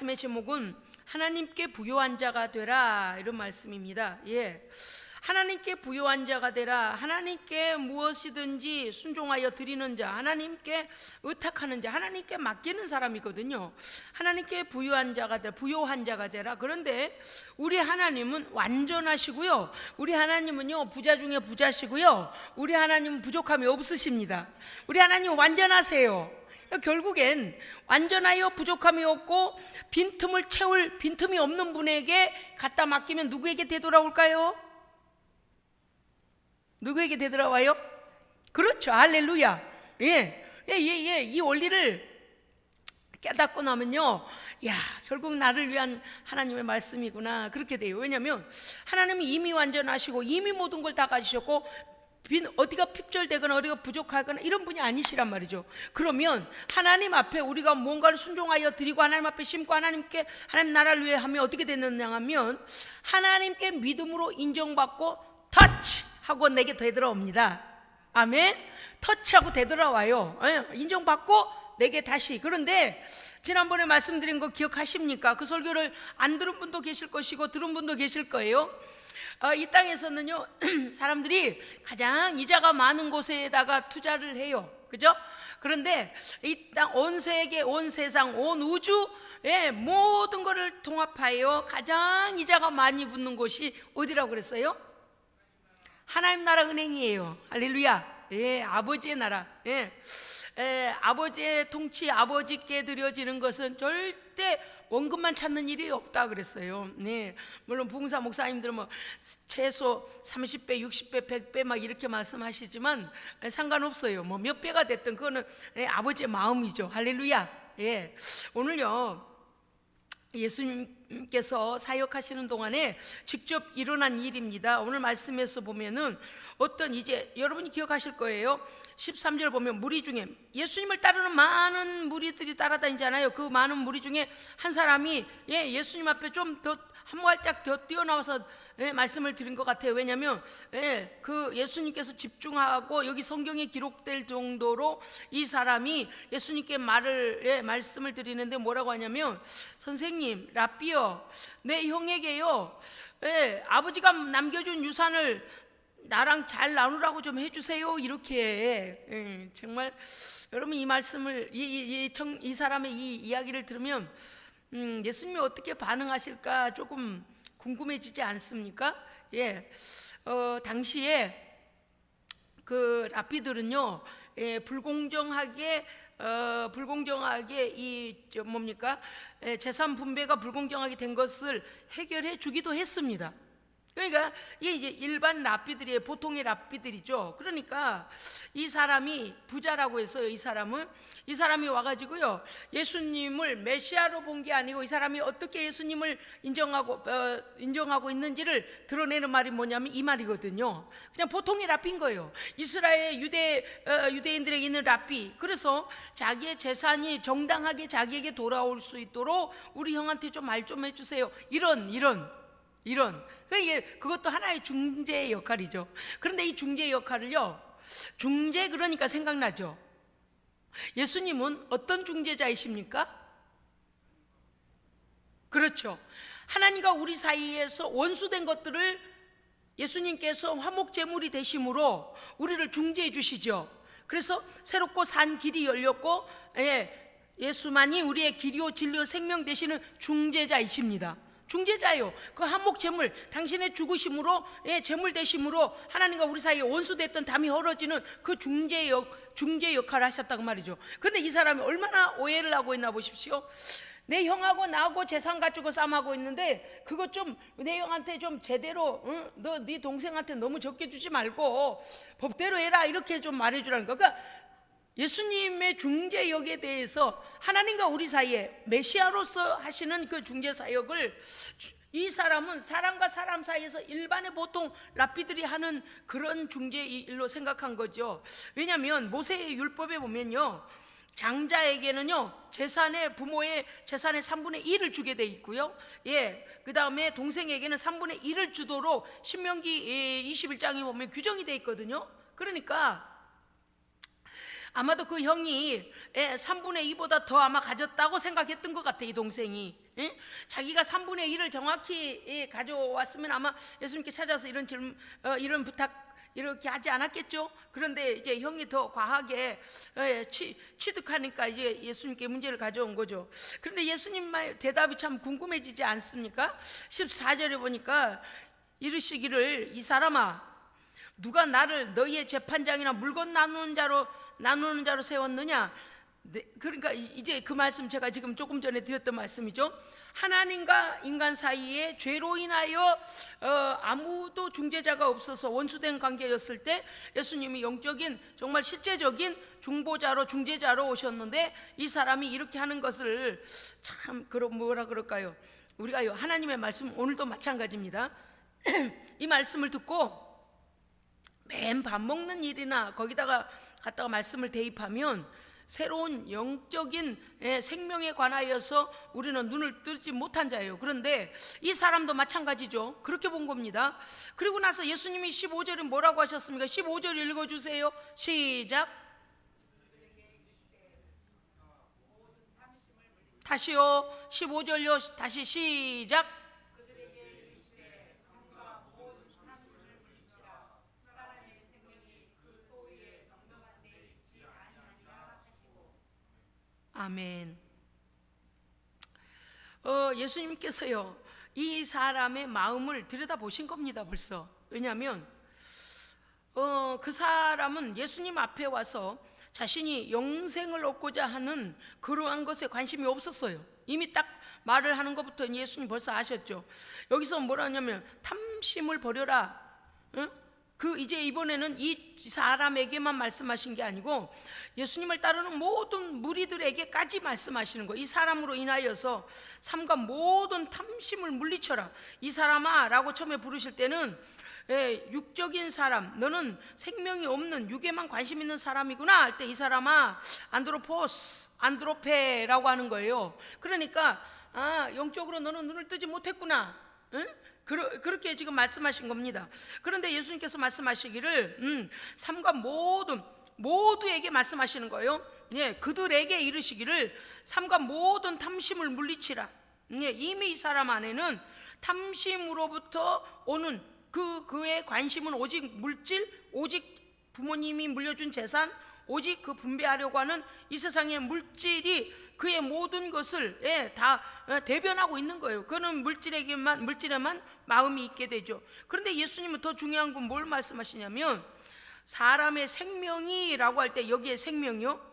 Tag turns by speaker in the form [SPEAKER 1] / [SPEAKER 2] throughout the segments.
[SPEAKER 1] 말씀의 제목은 하나님께 부요한 자가 되라, 이런 말씀입니다. 하나님께 부요한 자가 되라. 하나님께 무엇이든지 순종하여 드리는 자, 하나님께 의탁하는 자, 하나님께 맡기는 사람이거든요. 하나님께 부요한 자가 되라, 부요한 자가 되라. 그런데 우리 하나님은 완전하시고요, 우리 하나님은요 부자 중에 부자시고요, 우리 하나님은 부족함이 없으십니다. 우리 하나님은 완전하세요. 결국엔 완전하여 부족함이 없고 빈틈을 채울 빈틈이 없는 분에게 갖다 맡기면 누구에게 되돌아올까요? 누구에게 되돌아와요? 그렇죠, 할렐루야. 이 원리를 깨닫고 나면요, 결국 나를 위한 하나님의 말씀이구나, 그렇게 돼요. 왜냐하면 하나님이 이미 완전하시고 이미 모든 걸 다 가지셨고 어디가 핍절되거나 어디가 부족하거나 이런 분이 아니시란 말이죠. 그러면 하나님 앞에 우리가 뭔가를 순종하여 드리고 하나님 앞에 심고 하나님께 하나님 나라를 위해 하면 어떻게 되느냐 하면 하나님께 믿음으로 인정받고 터치하고 내게 되돌아옵니다. 아멘. 터치하고 되돌아와요. 인정받고 내게 다시. 그런데 지난번에 말씀드린 거 기억하십니까? 그 설교를 안 들은 분도 계실 것이고 들은 분도 계실 거예요. 이 땅에서는요 사람들이 가장 이자가 많은 곳에다가 투자를 해요, 그죠? 그런데 이 땅 온 세계, 온 세상, 온 우주의 모든 것을 통합하여 가장 이자가 많이 붙는 곳이 어디라고 그랬어요? 하나님 나라 은행이에요. 할렐루야. 아버지의 나라. 아버지의 통치, 아버지께 드려지는 것은 절대 원금만 찾는 일이 없다 그랬어요. 물론 부흥사 목사님들은 뭐 최소 30배, 60배, 100배 막 이렇게 말씀하시지만 상관없어요. 뭐 몇 배가 됐든 그거는 아버지의 마음이죠. 할렐루야. 오늘요 예수님께서 사역하시는 동안에 직접 일어난 일입니다. 오늘 말씀에서 보면은 어떤, 이제 여러분이 기억하실 거예요. 13절 보면 무리 중에 예수님을 따르는 많은 무리들이 따라다니잖아요. 그 많은 무리 중에 한 사람이 예수님 앞에 좀 더 한 발짝 더 뛰어나와서 말씀을 드린 것 같아요. 왜냐하면 그 예수님께서 집중하고 여기 성경에 기록될 정도로 이 사람이 예수님께 말씀을 드리는데 뭐라고 하냐면, 선생님, 랍비요, 내 형에게요 아버지가 남겨준 유산을 나랑 잘 나누라고 좀 해주세요, 이렇게. 정말 여러분 이 말씀을 이 사람의 이 이야기를 들으면 예수님이 어떻게 반응하실까 조금 궁금해지지 않습니까? 당시에 그 랍비들은요 불공정하게 재산 분배가 불공정하게 된 것을 해결해 주기도 했습니다. 그러니까 이게 이제 일반 랍비들이에요. 보통의 랍비들이죠. 그러니까 이 사람이 부자라고 해서요, 이 사람이 와가지고요 예수님을 메시아로 본 게 아니고 이 사람이 어떻게 예수님을 인정하고 있는지를 드러내는 말이 뭐냐면 이 말이거든요. 그냥 보통의 랍비인 거예요. 이스라엘 유대인들에게 있는 랍비. 그래서 자기의 재산이 정당하게 자기에게 돌아올 수 있도록 우리 형한테 좀 말 좀 해주세요, 이런. 그것도 하나의 중재의 역할이죠. 그런데 이 중재의 역할을요, 중재 그러니까 생각나죠? 예수님은 어떤 중재자이십니까? 그렇죠. 하나님과 우리 사이에서 원수된 것들을 예수님께서 화목제물이 되심으로 우리를 중재해 주시죠. 그래서 새롭고 산 길이 열렸고 예수만이 우리의 길이요 진리요 생명 되시는 중재자이십니다. 중재자예요. 그 한목 제물, 당신의 죽으심으로 제물 되심으로 하나님과 우리 사이에 원수됐던 담이 헐어지는 그 중재 역할을 하셨다고 말이죠. 그런데 이 사람이 얼마나 오해를 하고 있나 보십시오. 내 형하고 나하고 재산 가지고 싸움하고 있는데 그거 좀 내 형한테 좀 제대로, 너 네 동생한테 너무 적게 주지 말고 법대로 해라, 이렇게 좀 말해주라는 거. 그러니까 예수님의 중재역에 대해서 하나님과 우리 사이에 메시아로서 하시는 그 중재 사역을 이 사람은 사람과 사람 사이에서 일반의 보통 랍비들이 하는 그런 중재 일로 생각한 거죠. 왜냐하면 모세의 율법에 보면요, 장자에게는요 부모의 재산의 3분의 1을 주게 돼 있고요, 그 다음에 동생에게는 3분의 1을 주도록 신명기 21장에 보면 규정이 돼 있거든요. 그러니까 아마도 그 형이 3분의 2보다 더 아마 가졌다고 생각했던 것 같아, 이 동생이. 자기가 3분의 1을 정확히 가져왔으면 아마 예수님께 찾아서 이런 질문, 이런 부탁 이렇게 하지 않았겠죠. 그런데 이제 형이 더 과하게 취득하니까 이제 예수님께 문제를 가져온 거죠. 그런데 예수님 대답이 참 궁금해지지 않습니까? 14절에 보니까 이르시기를, 이 사람아, 누가 나를 너희의 재판장이나 물건 나누는 자로 세웠느냐? 그러니까 이제 그 말씀, 제가 지금 조금 전에 드렸던 말씀이죠. 하나님과 인간 사이에 죄로 인하여 아무도 중재자가 없어서 원수된 관계였을 때 예수님이 영적인, 정말 실제적인 중보자로, 중재자로 오셨는데, 이 사람이 이렇게 하는 것을 참 뭐라 그럴까요? 우리가 하나님의 말씀, 오늘도 마찬가지입니다. 이 말씀을 듣고 맨 밥 먹는 일이나 거기다가 갖다가 말씀을 대입하면 새로운 영적인 생명에 관하여서 우리는 눈을 뜨지 못한 자예요. 그런데 이 사람도 마찬가지죠. 그렇게 본 겁니다. 그리고 나서 예수님이 15절에 뭐라고 하셨습니까? 15절 읽어주세요. 시작. 다시요. 15절요. 다시 시작. 아멘. 예수님께서요, 이 사람의 마음을 들여다보신 겁니다, 벌써. 왜냐하면 그 사람은 예수님 앞에 와서 자신이 영생을 얻고자 하는 그러한 것에 관심이 없었어요. 이미 딱 말을 하는 것부터 예수님 벌써 아셨죠. 여기서 뭐라 하냐면 탐심을 버려라. 이제 이번에는 이 사람에게만 말씀하신 게 아니고 예수님을 따르는 모든 무리들에게까지 말씀하시는 거예요. 이 사람으로 인하여서 삼가 모든 탐심을 물리쳐라. 이 사람아 라고 처음에 부르실 때는 육적인 사람, 너는 생명이 없는 육에만 관심 있는 사람이구나 할 때, 이 사람아, 안드로페라고 하는 거예요. 그러니까 영적으로 너는 눈을 뜨지 못했구나. 그렇게 지금 말씀하신 겁니다. 그런데 예수님께서 말씀하시기를 삼가 모두에게 말씀하시는 거예요. 그들에게 이르시기를 삼가 모든 탐심을 물리치라. 이미 이 사람 안에는 탐심으로부터 오는 그의 관심은 오직 물질, 오직 부모님이 물려준 재산, 오직 그 분배하려고 하는 이 세상의 물질이 그의 모든 것을 다 대변하고 있는 거예요. 그는 물질에만 마음이 있게 되죠. 그런데 예수님은 더 중요한 건 뭘 말씀하시냐면, 사람의 생명이라고 할 때 여기에 생명이요,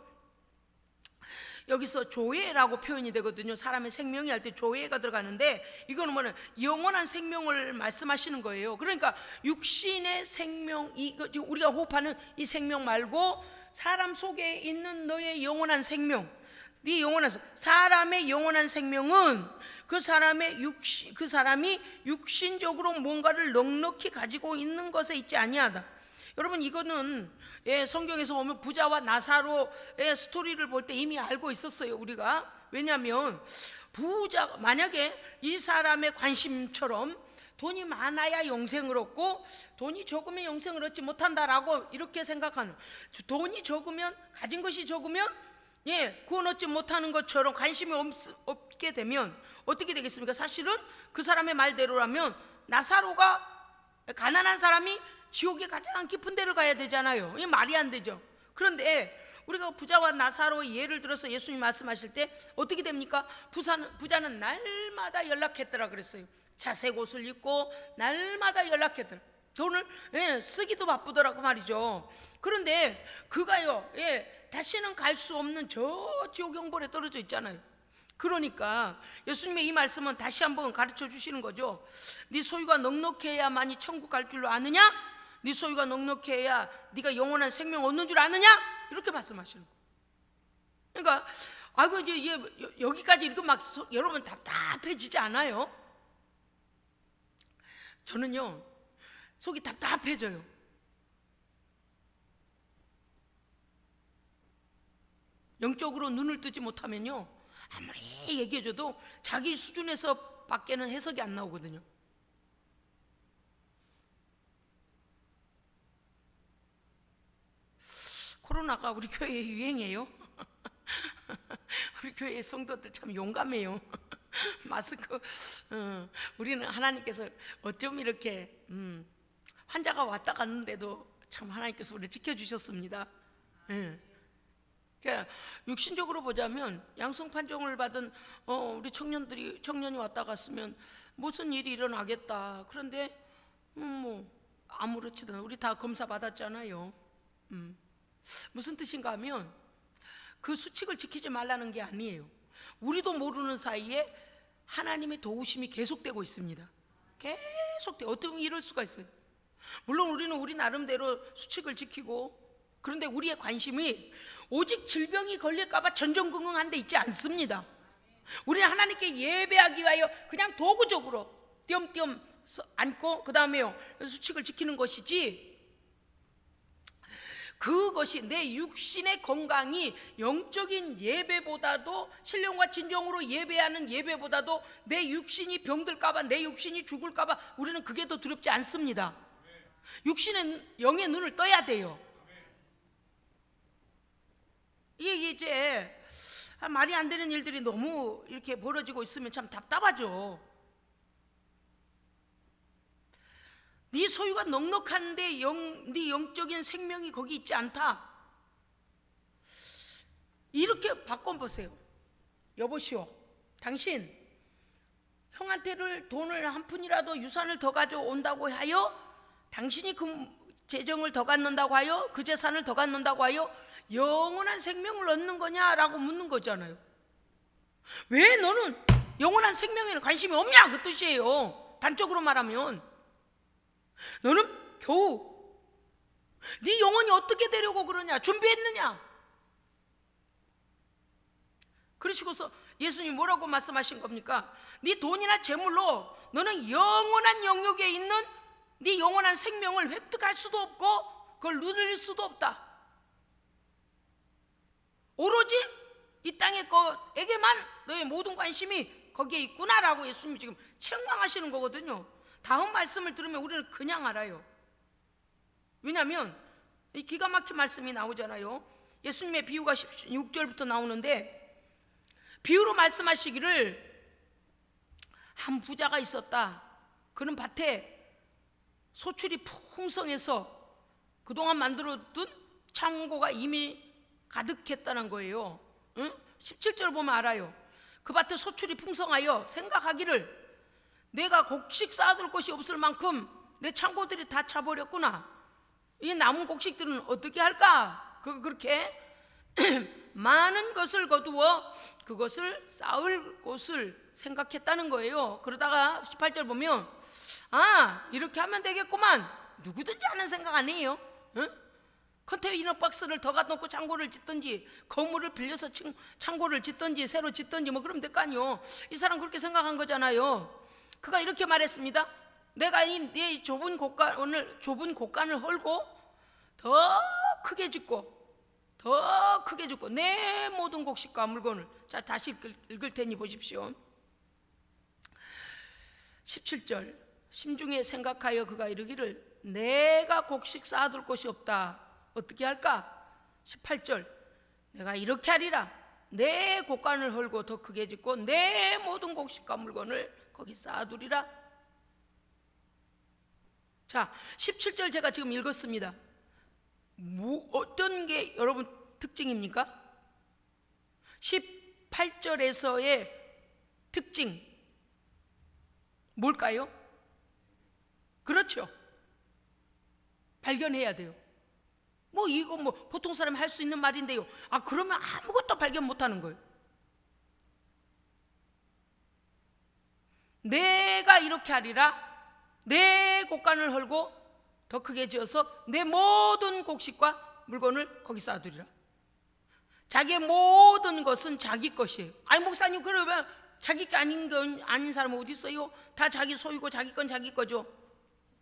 [SPEAKER 1] 여기서 조회라고 표현이 되거든요. 사람의 생명이 할 때 조회가 들어가는데, 이거는 뭐냐, 영원한 생명을 말씀하시는 거예요. 그러니까 육신의 생명, 지금 우리가 호흡하는 이 생명 말고 사람 속에 있는 너의 영원한 생명, 네 영원한, 사람의 영원한 생명은 그 사람이 육신적으로 뭔가를 넉넉히 가지고 있는 것에 있지 아니하다. 여러분, 이거는 성경에서 보면 부자와 나사로의 스토리를 볼 때 이미 알고 있었어요, 우리가. 왜냐하면 만약에 이 사람의 관심처럼 돈이 많아야 영생을 얻고 돈이 적으면 영생을 얻지 못한다라고 이렇게 생각하는, 돈이 적으면, 가진 것이 적으면 구원 얻지 못하는 것처럼 관심이 없게 되면 어떻게 되겠습니까? 사실은 그 사람의 말대로라면 나사로가, 가난한 사람이 지옥의 가장 깊은 데를 가야 되잖아요. 이게 말이 안 되죠. 그런데 우리가 부자와 나사로의 예를 들어서 예수님 말씀하실 때 어떻게 됩니까? 부자는 날마다 연락했더라 그랬어요. 자색 옷을 입고 날마다 연락했더라. 돈을 쓰기도 바쁘더라고 말이죠. 그런데 그가요, 다시는 갈 수 없는 저 지옥 형벌에 떨어져 있잖아요. 그러니까 예수님의 이 말씀은 다시 한번 가르쳐 주시는 거죠. 네 소유가 넉넉해야만이 천국 갈 줄로 아느냐? 네 소유가 넉넉해야 네가 영원한 생명 얻는 줄 아느냐? 이렇게 말씀하시는 거예요. 그러니까 이제 여기까지 읽으면 여러분 답답해지지 않아요? 저는요, 속이 답답해져요. 영적으로 눈을 뜨지 못하면요, 아무리 얘기해줘도 자기 수준에서 밖에는 해석이 안 나오거든요. 코로나가 우리 교회에 유행해요. 우리 교회 성도들 참 용감해요. 마스크 우리는 하나님께서 어쩜 이렇게 환자가 왔다 갔는데도 참 하나님께서 우리를 지켜주셨습니다. 그러니까 육신적으로 보자면 양성 판정을 받은 우리 청년이 왔다 갔으면 무슨 일이 일어나겠다. 그런데 뭐 아무렇지도 않아. 우리 다 검사 받았잖아요. 무슨 뜻인가 하면 그 수칙을 지키지 말라는 게 아니에요. 우리도 모르는 사이에 하나님의 도우심이 계속되고 있습니다. 계속돼. 어떻게 이럴 수가 있어요? 물론 우리는 우리 나름대로 수칙을 지키고, 그런데 우리의 관심이 오직 질병이 걸릴까봐 전전긍긍한 데 있지 않습니다. 우리는 하나님께 예배하기 위하여 그냥 도구적으로 띄엄띄엄 앉고 그 다음에요 수칙을 지키는 것이지, 그것이 내 육신의 건강이 영적인 예배보다도, 신령과 진정으로 예배하는 예배보다도 내 육신이 병들까봐, 내 육신이 죽을까봐 우리는 그게 더 두렵지 않습니다. 육신의 영의 눈을 떠야 돼요. 이게 이제 말이 안 되는 일들이 너무 이렇게 벌어지고 있으면 참 답답하죠. 네 소유가 넉넉한데 네 영적인 생명이 거기 있지 않다. 이렇게 바꿔보세요. 여보시오, 당신 형한테를 돈을 한 푼이라도 유산을 더 가져온다고 하여, 당신이 그 재정을 더 갖는다고 하여, 그 재산을 더 갖는다고 하여 영원한 생명을 얻는 거냐라고 묻는 거잖아요. 왜 너는 영원한 생명에는 관심이 없냐 그 뜻이에요. 단적으로 말하면 너는 겨우 네 영혼이 어떻게 되려고 그러냐, 준비했느냐. 그러시고서 예수님이 뭐라고 말씀하신 겁니까? 네 돈이나 재물로 너는 영원한 영역에 있는 네 영원한 생명을 획득할 수도 없고 그걸 누릴 수도 없다. 오로지 이 땅의 것에게만 너의 모든 관심이 거기에 있구나라고 예수님이 지금 책망하시는 거거든요. 다음 말씀을 들으면 우리는 그냥 알아요. 왜냐하면 이 기가 막힌 말씀이 나오잖아요. 예수님의 비유가 16절부터 나오는데, 비유로 말씀하시기를 한 부자가 있었다. 그는 밭에 소출이 풍성해서 그동안 만들어둔 창고가 이미 가득했다는 거예요. 17절 보면 알아요. 그 밭에 소출이 풍성하여 생각하기를 내가 곡식 쌓아둘 곳이 없을 만큼 내 창고들이 다 차버렸구나. 이 남은 곡식들은 어떻게 할까? 그렇게 많은 것을 거두어 그것을 쌓을 곳을 생각했다는 거예요. 그러다가 18절 보면 이렇게 하면 되겠구만. 누구든지 하는 생각 아니에요. 컨테이너 박스를 더 갖다 놓고 창고를 짓든지, 건물을 빌려서 창고를 짓든지 새로 짓든지 뭐 그러면 될 거 아니요. 이 사람 그렇게 생각한 거잖아요. 그가 이렇게 말했습니다. 내가 내 좁은 곳간을 헐고 더 크게 짓고 내 모든 곡식과 물건을, 자 다시 읽을 테니 보십시오. 17절, 심중에 생각하여 그가 이르기를 내가 곡식 쌓아둘 곳이 없다. 어떻게 할까? 18절, 내가 이렇게 하리라. 내 곡간을 헐고 더 크게 짓고 내 모든 곡식과 물건을 거기 쌓아두리라. 자, 17절 제가 지금 읽었습니다. 어떤 게 여러분 특징입니까? 18절에서의 특징 뭘까요? 그렇죠, 발견해야 돼요. 이거 보통 사람이 할 수 있는 말인데요. 그러면 아무것도 발견 못하는 거예요. 내가 이렇게 하리라. 내 곡간을 헐고 더 크게 지어서 내 모든 곡식과 물건을 거기 쌓아두리라. 자기의 모든 것은 자기 것이에요. 목사님, 그러면 자기 게 아닌 사람은 어디 있어요? 다 자기 소유고 자기 건 자기 거죠.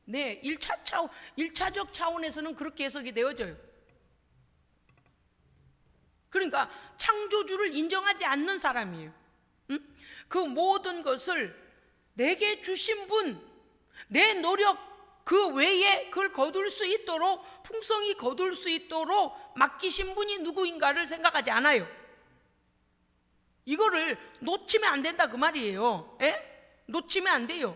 [SPEAKER 1] 네, 1차적 차원에서는 그렇게 해석이 되어져요. 그러니까 창조주를 인정하지 않는 사람이에요. 그 모든 것을 내게 주신 분, 내 노력, 그 외에 그걸 거둘 수 있도록, 풍성히 거둘 수 있도록 맡기신 분이 누구인가를 생각하지 않아요. 이거를 놓치면 안 된다 그 말이에요. 예? 놓치면 안 돼요.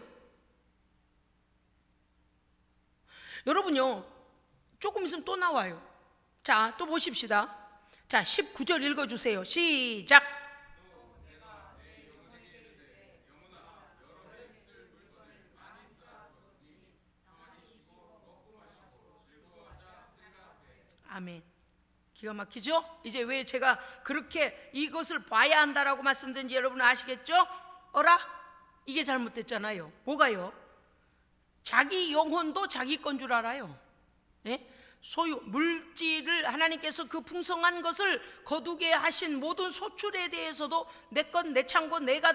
[SPEAKER 1] 여러분요, 조금 있으면 또 나와요. 자, 또 보십시다. 자, 19절 읽어주세요. 시작. 아멘. 기가 막히죠? 이제 왜 제가 그렇게 이것을 봐야 한다라고 말씀드린지 여러분 아시겠죠? 어라? 이게 잘못됐잖아요. 뭐가요? 자기 영혼도 자기 건 줄 알아요. 예? 소유, 물질을 하나님께서 그 풍성한 것을 거두게 하신 모든 소출에 대해서도 내 건, 내 창고, 내가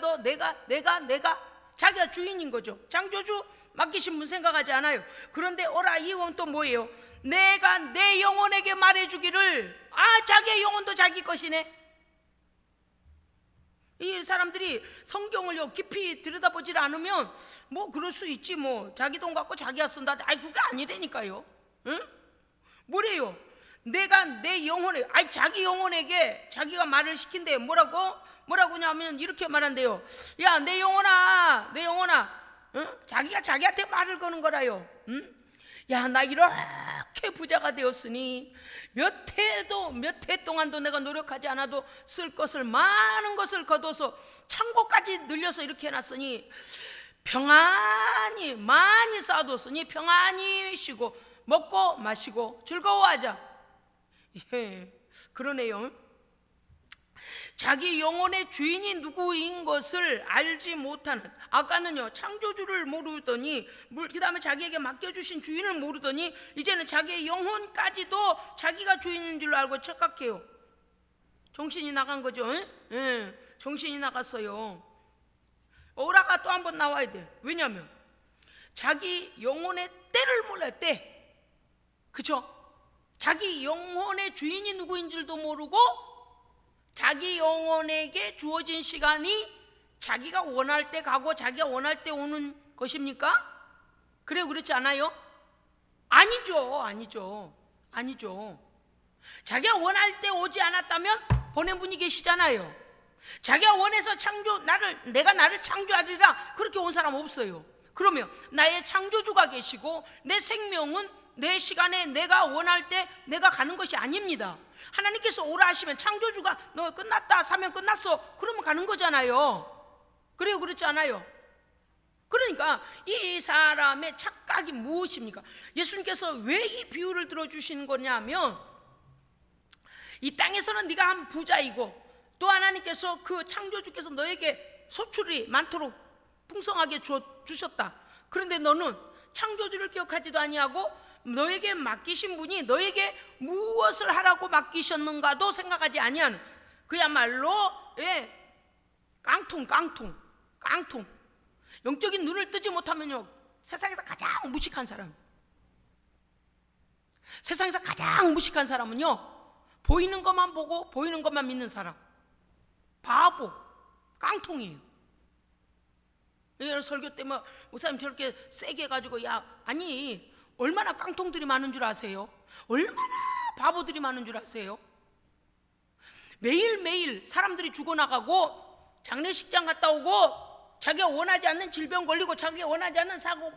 [SPEAKER 1] 자기가 주인인 거죠. 창조주 맡기신 분 생각하지 않아요. 그런데 어라, 이 영혼 또 뭐예요? 내가 내 영혼에게 말해주기를, 자기의 영혼도 자기 것이네. 이 사람들이 성경을 깊이 들여다보질 않으면 뭐 그럴 수 있지, 뭐 자기 돈 갖고 자기가 쓴다. 그게 아니라니까요. 응? 뭐래요? 내가 내 영혼에, 자기 영혼에게 자기가 말을 시킨대. 뭐라고냐면 이렇게 말한대요. 야, 내 영혼아, 응? 자기가 자기한테 말을 거는 거라요. 응? 야, 나 이렇게 부자가 되었으니 몇 해 동안도 내가 노력하지 않아도 쓸 것을, 많은 것을 거둬서 창고까지 늘려서 이렇게 해놨으니 평안히 많이 쌓아뒀으니 평안히 쉬고 먹고 마시고 즐거워하자. 예, 그러네요. 자기 영혼의 주인이 누구인 것을 알지 못하는, 아까는요 창조주를 모르더니, 그 다음에 자기에게 맡겨주신 주인을 모르더니 이제는 자기의 영혼까지도 자기가 주인인 줄로 알고 착각해요. 정신이 나간 거죠. 정신이 나갔어요. 오라가 또 한 번 나와야 돼. 왜냐하면 자기 영혼의 때를 몰라요. 때. 그쵸? 자기 영혼의 주인이 누구인 줄도 모르고 자기 영혼에게 주어진 시간이 자기가 원할 때 가고 자기가 원할 때 오는 것입니까? 그래요, 그렇지 않아요? 아니죠. 자기가 원할 때 오지 않았다면 보낸 분이 계시잖아요. 자기가 원해서 내가 나를 창조하리라 그렇게 온 사람 없어요. 그러면 나의 창조주가 계시고 내 생명은 내 시간에 내가 원할 때 내가 가는 것이 아닙니다. 하나님께서 오라 하시면 창조주가 너 끝났다, 사명 끝났어, 그러면 가는 거잖아요. 그래요, 그렇지 않아요? 그러니까 이 사람의 착각이 무엇입니까? 예수님께서 왜 이 비유를 들어주시는 거냐면, 이 땅에서는 네가 한 부자이고 또 하나님께서 그 창조주께서 너에게 소출이 많도록 풍성하게 주셨다. 그런데 너는 창조주를 기억하지도 아니하고 너에게 맡기신 분이 너에게 무엇을 하라고 맡기셨는가도 생각하지 아니하는, 그야말로 깡통. 영적인 눈을 뜨지 못하면요 세상에서 가장 무식한 사람. 세상에서 가장 무식한 사람은요 보이는 것만 보고 보이는 것만 믿는 사람. 바보, 깡통이에요. 설교 때 목사님 저렇게 세게 해가지고, 얼마나 깡통들이 많은 줄 아세요? 얼마나 바보들이 많은 줄 아세요? 매일매일 사람들이 죽어나가고 장례식장 갔다 오고 자기가 원하지 않는 질병 걸리고 자기가 원하지 않는 사고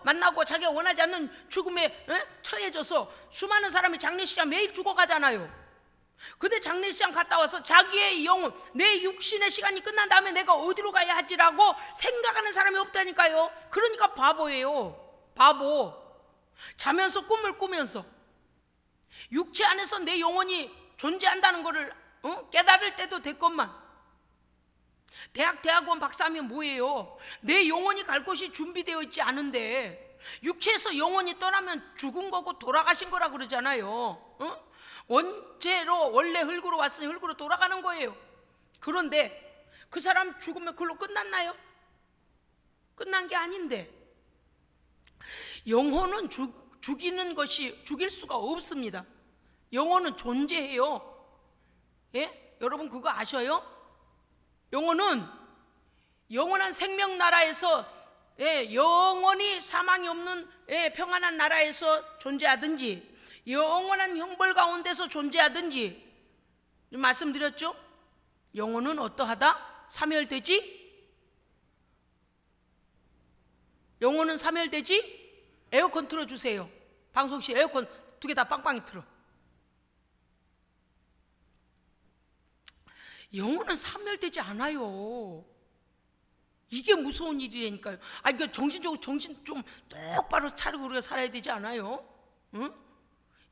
[SPEAKER 1] 만나고 자기가 원하지 않는 죽음에 처해져서 수많은 사람이 장례식장 매일 죽어가잖아요. 근데 장례식장 갔다 와서 자기의 영혼, 내 육신의 시간이 끝난 다음에 내가 어디로 가야 하지라고 생각하는 사람이 없다니까요. 그러니까 바보예요. 바보. 자면서 꿈을 꾸면서 육체 안에서 내 영혼이 존재한다는 것을 깨달을 때도 됐건만, 대학원 박사하면 뭐예요? 내 영혼이 갈 곳이 준비되어 있지 않은데 육체에서 영혼이 떠나면 죽은 거고 돌아가신 거라 그러잖아요. 원체로 원래 흙으로 왔으니 흙으로 돌아가는 거예요. 그런데 그 사람 죽으면 그걸로 끝났나요? 끝난 게 아닌데, 영혼은 죽이는 것이, 죽일 수가 없습니다. 영혼은 존재해요. 예? 여러분 그거 아셔요? 영혼은 영원한 생명 나라에서 영원히 사망이 없는 평안한 나라에서 존재하든지 영원한 형벌 가운데서 존재하든지, 말씀드렸죠? 영혼은 어떠하다? 사멸되지? 영혼은 사멸되지? 에어컨 틀어주세요. 방송실 에어컨 2개 다 빵빵히 틀어. 영혼은 사멸되지 않아요. 이게 무서운 일이라니까요. 그러니까 정신적으로 정신 좀 똑바로 차리고 우리가 살아야 되지 않아요? 응?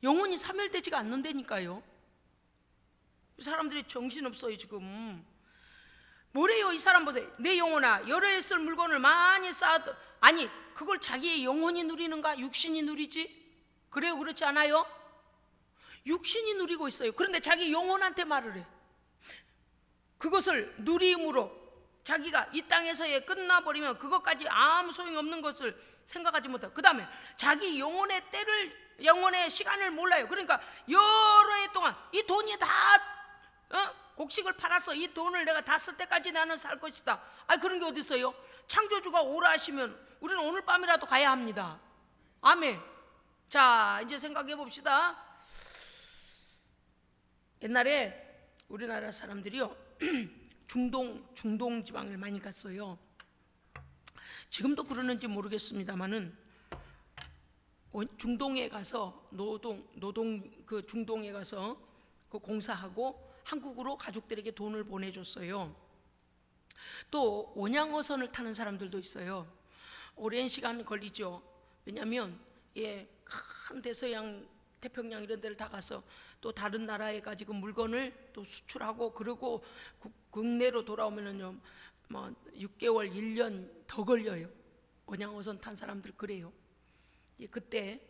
[SPEAKER 1] 영혼이 사멸되지가 않는다니까요. 사람들이 정신없어요 지금. 뭐래요 이 사람 보세요. 내 영혼아 여러 해 쓸 물건을 많이 쌓아도, 아니 그걸 자기의 영혼이 누리는가? 육신이 누리지? 그래요? 그렇지 않아요? 육신이 누리고 있어요. 그런데 자기 영혼한테 말을 해. 그것을 누림으로 자기가 이 땅에서의 끝나버리면 그것까지 아무 소용이 없는 것을 생각하지 못하고, 그 다음에 자기 영혼의 때를, 영혼의 시간을 몰라요. 그러니까 여러 해 동안 이 돈이 다 곡식을 팔아서 이 돈을 내가 다 쓸 때까지 나는 살 것이다. 그런 게 어디 있어요? 창조주가 오라 하시면 우리는 오늘 밤이라도 가야 합니다. 아멘. 자, 이제 생각해 봅시다. 옛날에 우리나라 사람들이요 중동 지방을 많이 갔어요. 지금도 그러는지 모르겠습니다만은 중동에 가서 노동 그 중동에 가서 그 공사하고 한국으로 가족들에게 돈을 보내줬어요. 또 온양어선을 타는 사람들도 있어요. 오랜 시간 걸리죠. 왜냐하면 큰 대서양, 태평양 이런 데를 다 가서 또 다른 나라에 가지고 물건을 또 수출하고, 그리고 국내로 돌아오면은요 뭐 6개월, 1년 더 걸려요. 온양어선 탄 사람들 그래요. 그때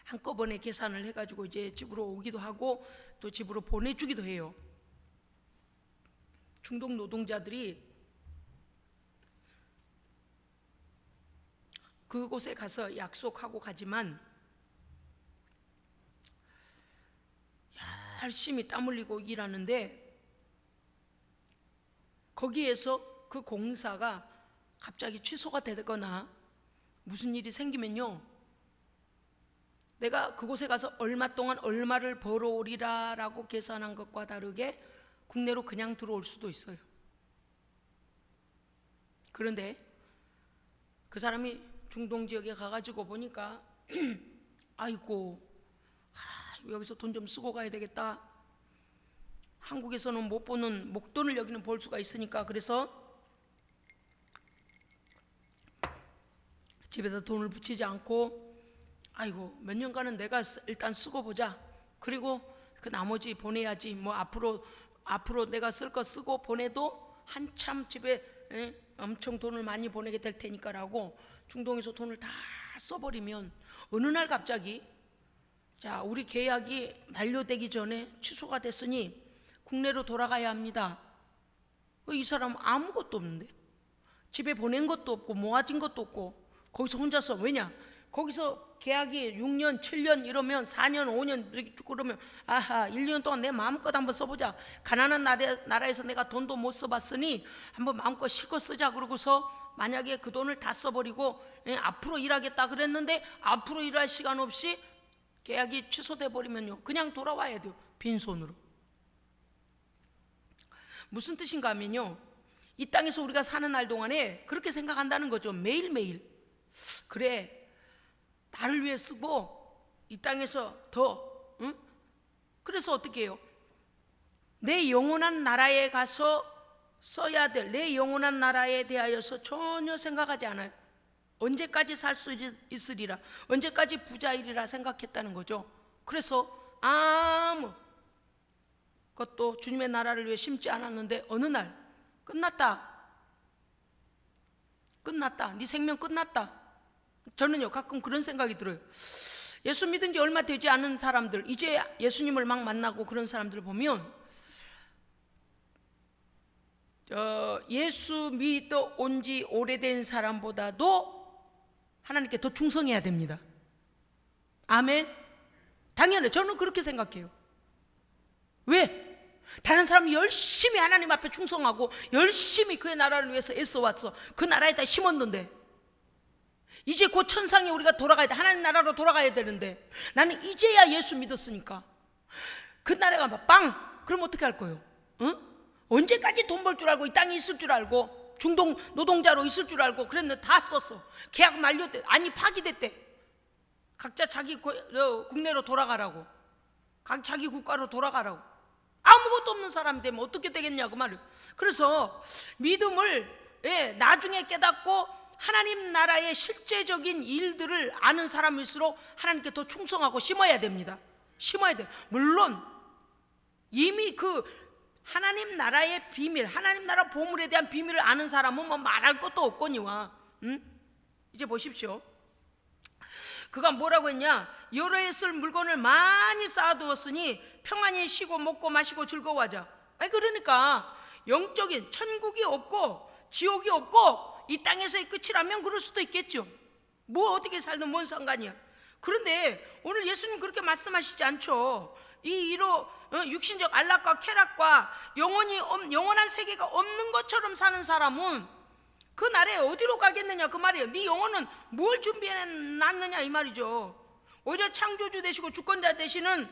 [SPEAKER 1] 한꺼번에 계산을 해가지고 이제 집으로 오기도 하고 또 집으로 보내주기도 해요. 중동 노동자들이 그곳에 가서 약속하고 가지만 열심히 땀 흘리고 일하는데, 거기에서 그 공사가 갑자기 취소가 되거나 무슨 일이 생기면요, 내가 그곳에 가서 얼마 동안 얼마를 벌어오리라 라고 계산한 것과 다르게 국내로 그냥 들어올 수도 있어요. 그런데 그 사람이 중동 지역에 가가지고 보니까 아이고, 여기서 돈 좀 쓰고 가야 되겠다. 한국에서는 못 보는 목돈을 여기는 벌 수가 있으니까, 그래서 집에다 돈을 붙이지 않고 아이고 몇 년간은 내가 일단 쓰고 보자. 그리고 그 나머지 보내야지. 뭐 앞으로 내가 쓸 거 쓰고 보내도 한참 집에 엄청 돈을 많이 보내게 될 테니까라고 중동에서 돈을 다 써버리면 어느 날 갑자기, 자 우리 계약이 만료되기 전에 취소가 됐으니 국내로 돌아가야 합니다. 이 사람 아무것도 없는데, 집에 보낸 것도 없고 모아진 것도 없고 거기서 혼자서, 왜냐 거기서 계약이 6년 7년 이러면 4년 5년 이렇게 쭉 그러면 1년 동안 내 마음껏 한번 써보자. 가난한 나라에서 내가 돈도 못 써봤으니 한번 마음껏 실컷 쓰자. 그러고서 만약에 그 돈을 다 써버리고 앞으로 일하겠다 그랬는데 앞으로 일할 시간 없이 계약이 취소돼 버리면요 그냥 돌아와야 돼요. 빈손으로. 무슨 뜻인가 하면요, 이 땅에서 우리가 사는 날 동안에 그렇게 생각한다는 거죠. 매일매일 그래 나를 위해 쓰고 이 땅에서 더 그래서 어떻게 해요? 내 영원한 나라에 가서 써야 될, 내 영원한 나라에 대하여서 전혀 생각하지 않아요. 언제까지 살 수 있으리라, 언제까지 부자이리라 생각했다는 거죠. 그래서 아무 것도 주님의 나라를 위해 심지 않았는데 어느 날 끝났다. 네 생명 끝났다. 저는요 가끔 그런 생각이 들어요. 예수 믿은 지 얼마 되지 않은 사람들, 이제 예수님을 막 만나고 그런 사람들을 보면 예수 믿어 온 지 오래된 사람보다도 하나님께 더 충성해야 됩니다. 아멘. 당연히 저는 그렇게 생각해요. 왜? 다른 사람은 열심히 하나님 앞에 충성하고 열심히 그의 나라를 위해서 애써왔어. 그 나라에다 심었는데 이제 곧 천상에 우리가 돌아가야 돼. 하나님 나라로 돌아가야 되는데 나는 이제야 예수 믿었으니까 그 나라가 막 빵! 그럼 어떻게 할 거예요? 응? 언제까지 돈 벌 줄 알고 이 땅에 있을 줄 알고 중동 노동자로 있을 줄 알고 그랬는데 다 썼어. 계약 만료돼. 아니 파기됐대. 각자 자기 국내로 돌아가라고. 자기 국가로 돌아가라고. 아무것도 없는 사람이 되면 어떻게 되겠냐고 말이에요. 그래서 믿음을 나중에 깨닫고 하나님 나라의 실제적인 일들을 아는 사람일수록 하나님께 더 충성하고 심어야 됩니다. 심어야 돼요. 물론 이미 그 하나님 나라의 비밀, 하나님 나라 보물에 대한 비밀을 아는 사람은 뭐 말할 것도 없거니와. 이제 보십시오. 그가 뭐라고 했냐? 여러 해 쓸 물건을 많이 쌓아두었으니 평안히 쉬고 먹고 마시고 즐거워하자. 아니 그러니까 영적인 천국이 없고 지옥이 없고 이 땅에서의 끝이라면 그럴 수도 있겠죠. 뭐 어떻게 살든 뭔 상관이야. 그런데 오늘 예수님 그렇게 말씀하시지 않죠. 이 육신적 안락과 쾌락과 영원한 세계가 없는 것처럼 사는 사람은 그 날에 어디로 가겠느냐 그 말이에요. 네 영혼은 뭘 준비해놨느냐 이 말이죠. 오히려 창조주 되시고 주권자 되시는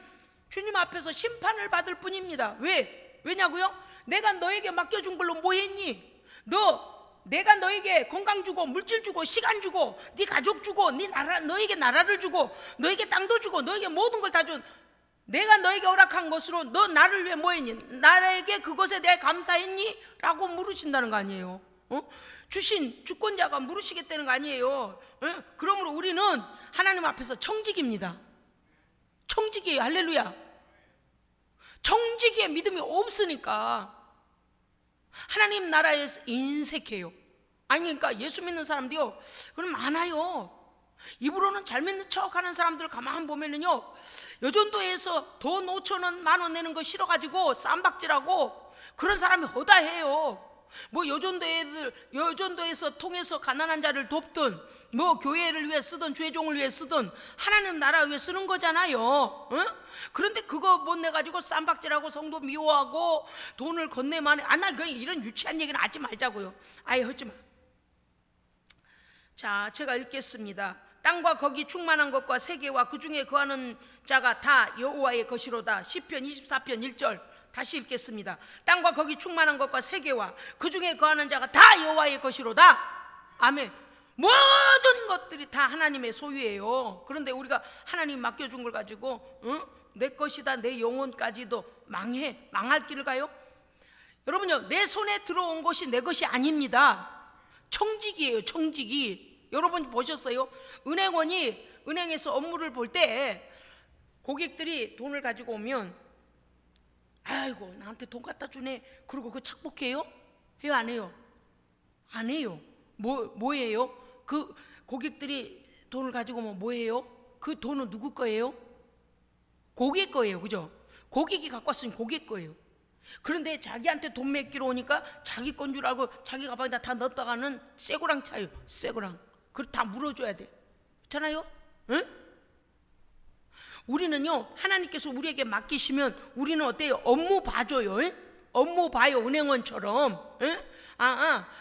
[SPEAKER 1] 주님 앞에서 심판을 받을 뿐입니다. 왜냐고요? 내가 너에게 맡겨준 걸로 뭐 했니? 내가 너에게 건강 주고 물질 주고 시간 주고 네 가족 주고 너에게 나라를 주고 너에게 땅도 주고 너에게 모든 걸 다 준 내가 너에게 허락한 것으로 너 나를 위해 뭐 했니? 나에게 그것에 대해 감사했니? 라고 물으신다는 거 아니에요. 주신 주권자가 물으시겠다는 거 아니에요. 그러므로 우리는 하나님 앞에서 청직입니다. 청직이에요. 할렐루야. 청지기에 믿음이 없으니까 하나님 나라에서 인색해요. 아니 그러니까 예수 믿는 사람들이요 그럼 많아요. 입으로는 잘 믿는 척 하는 사람들 가만 보면은요 여전도에서 돈 5,000원 10,000원 내는 거 싫어가지고 쌈박질하고 그런 사람이 허다해요. 뭐 여전도에서 통해서 가난한 자를 돕든 뭐 교회를 위해 쓰든 주의종을 위해 쓰든 하나님 나라 위해 쓰는 거잖아요. 그런데 그거 못 내가지고 쌈박질하고 성도 미워하고 돈을 건네만 해. 나 이런 유치한 얘기는 하지 말자고요. 아예 하지 마. 자, 제가 읽겠습니다. 땅과 거기 충만한 것과 세계와 그 중에 거하는 자가 다 여호와의 것이로다. 시편 24편 1절 다시 읽겠습니다. 땅과 거기 충만한 것과 세계와 그 중에 거하는 자가 다 여호와의 것이로다. 아멘. 모든 것들이 다 하나님의 소유예요. 그런데 우리가 하나님 맡겨준 걸 가지고 내 것이다 내 영혼까지도 망할 길을 가요? 여러분요 내 손에 들어온 것이 내 것이 아닙니다. 청직이에요. 청직이. 여러분 보셨어요? 은행에서 업무를 볼 때 고객들이 돈을 가지고 오면 아이고 나한테 돈 갖다 주네 그러고 그 착복해요? 해요 안 해요? 안 해요. 뭐예요? 그 고객들이 돈을 가지고 오면 뭐예요? 그 돈은 누구 거예요? 고객 거예요. 그죠? 고객이 갖고 왔으니 고객 거예요. 그런데 자기한테 돈 맡기러 오니까 자기 건 줄 알고 자기 가방에다 다 넣었다가는 쇠고랑 차요. 쇠고랑. 그걸 다 물어줘야 돼. 그렇잖아요? 응? 우리는요 하나님께서 우리에게 맡기시면 우리는 어때요? 업무 봐줘요. 응? 업무 봐요. 은행원처럼. 응?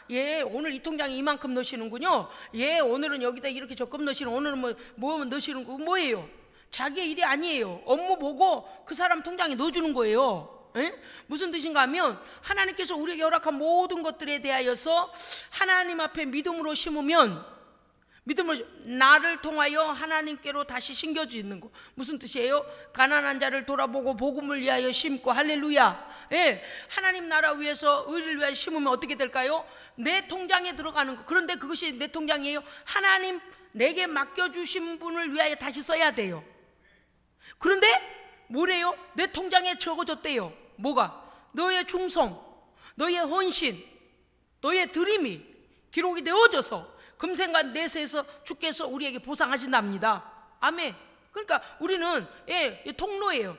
[SPEAKER 1] 예, 오늘 이 통장에 이만큼 넣으시는군요. 예, 오늘은 여기다 이렇게 적금 넣으시는, 오늘은 뭐 넣으시는 거 뭐예요? 자기의 일이 아니에요. 업무 보고 그 사람 통장에 넣어주는 거예요. 에? 무슨 뜻인가 하면 하나님께서 우리에게 허락한 모든 것들에 대하여서 하나님 앞에 믿음으로 심으면 나를 통하여 하나님께로 다시 심겨지는 거. 무슨 뜻이에요? 가난한 자를 돌아보고 복음을 위하여 심고 할렐루야. 예, 하나님 나라 위해서 의를 위하여 심으면 어떻게 될까요? 내 통장에 들어가는 거. 그런데 그것이 내 통장이에요? 하나님 내게 맡겨주신 분을 위하여 다시 써야 돼요. 그런데 뭐래요? 내 통장에 적어졌대요. 뭐가? 너의 충성, 너의 헌신, 너의 드림이 기록이 되어져서 금생간 내세에서 주께서 우리에게 보상하신답니다. 아멘. 그러니까 우리는 통로예요.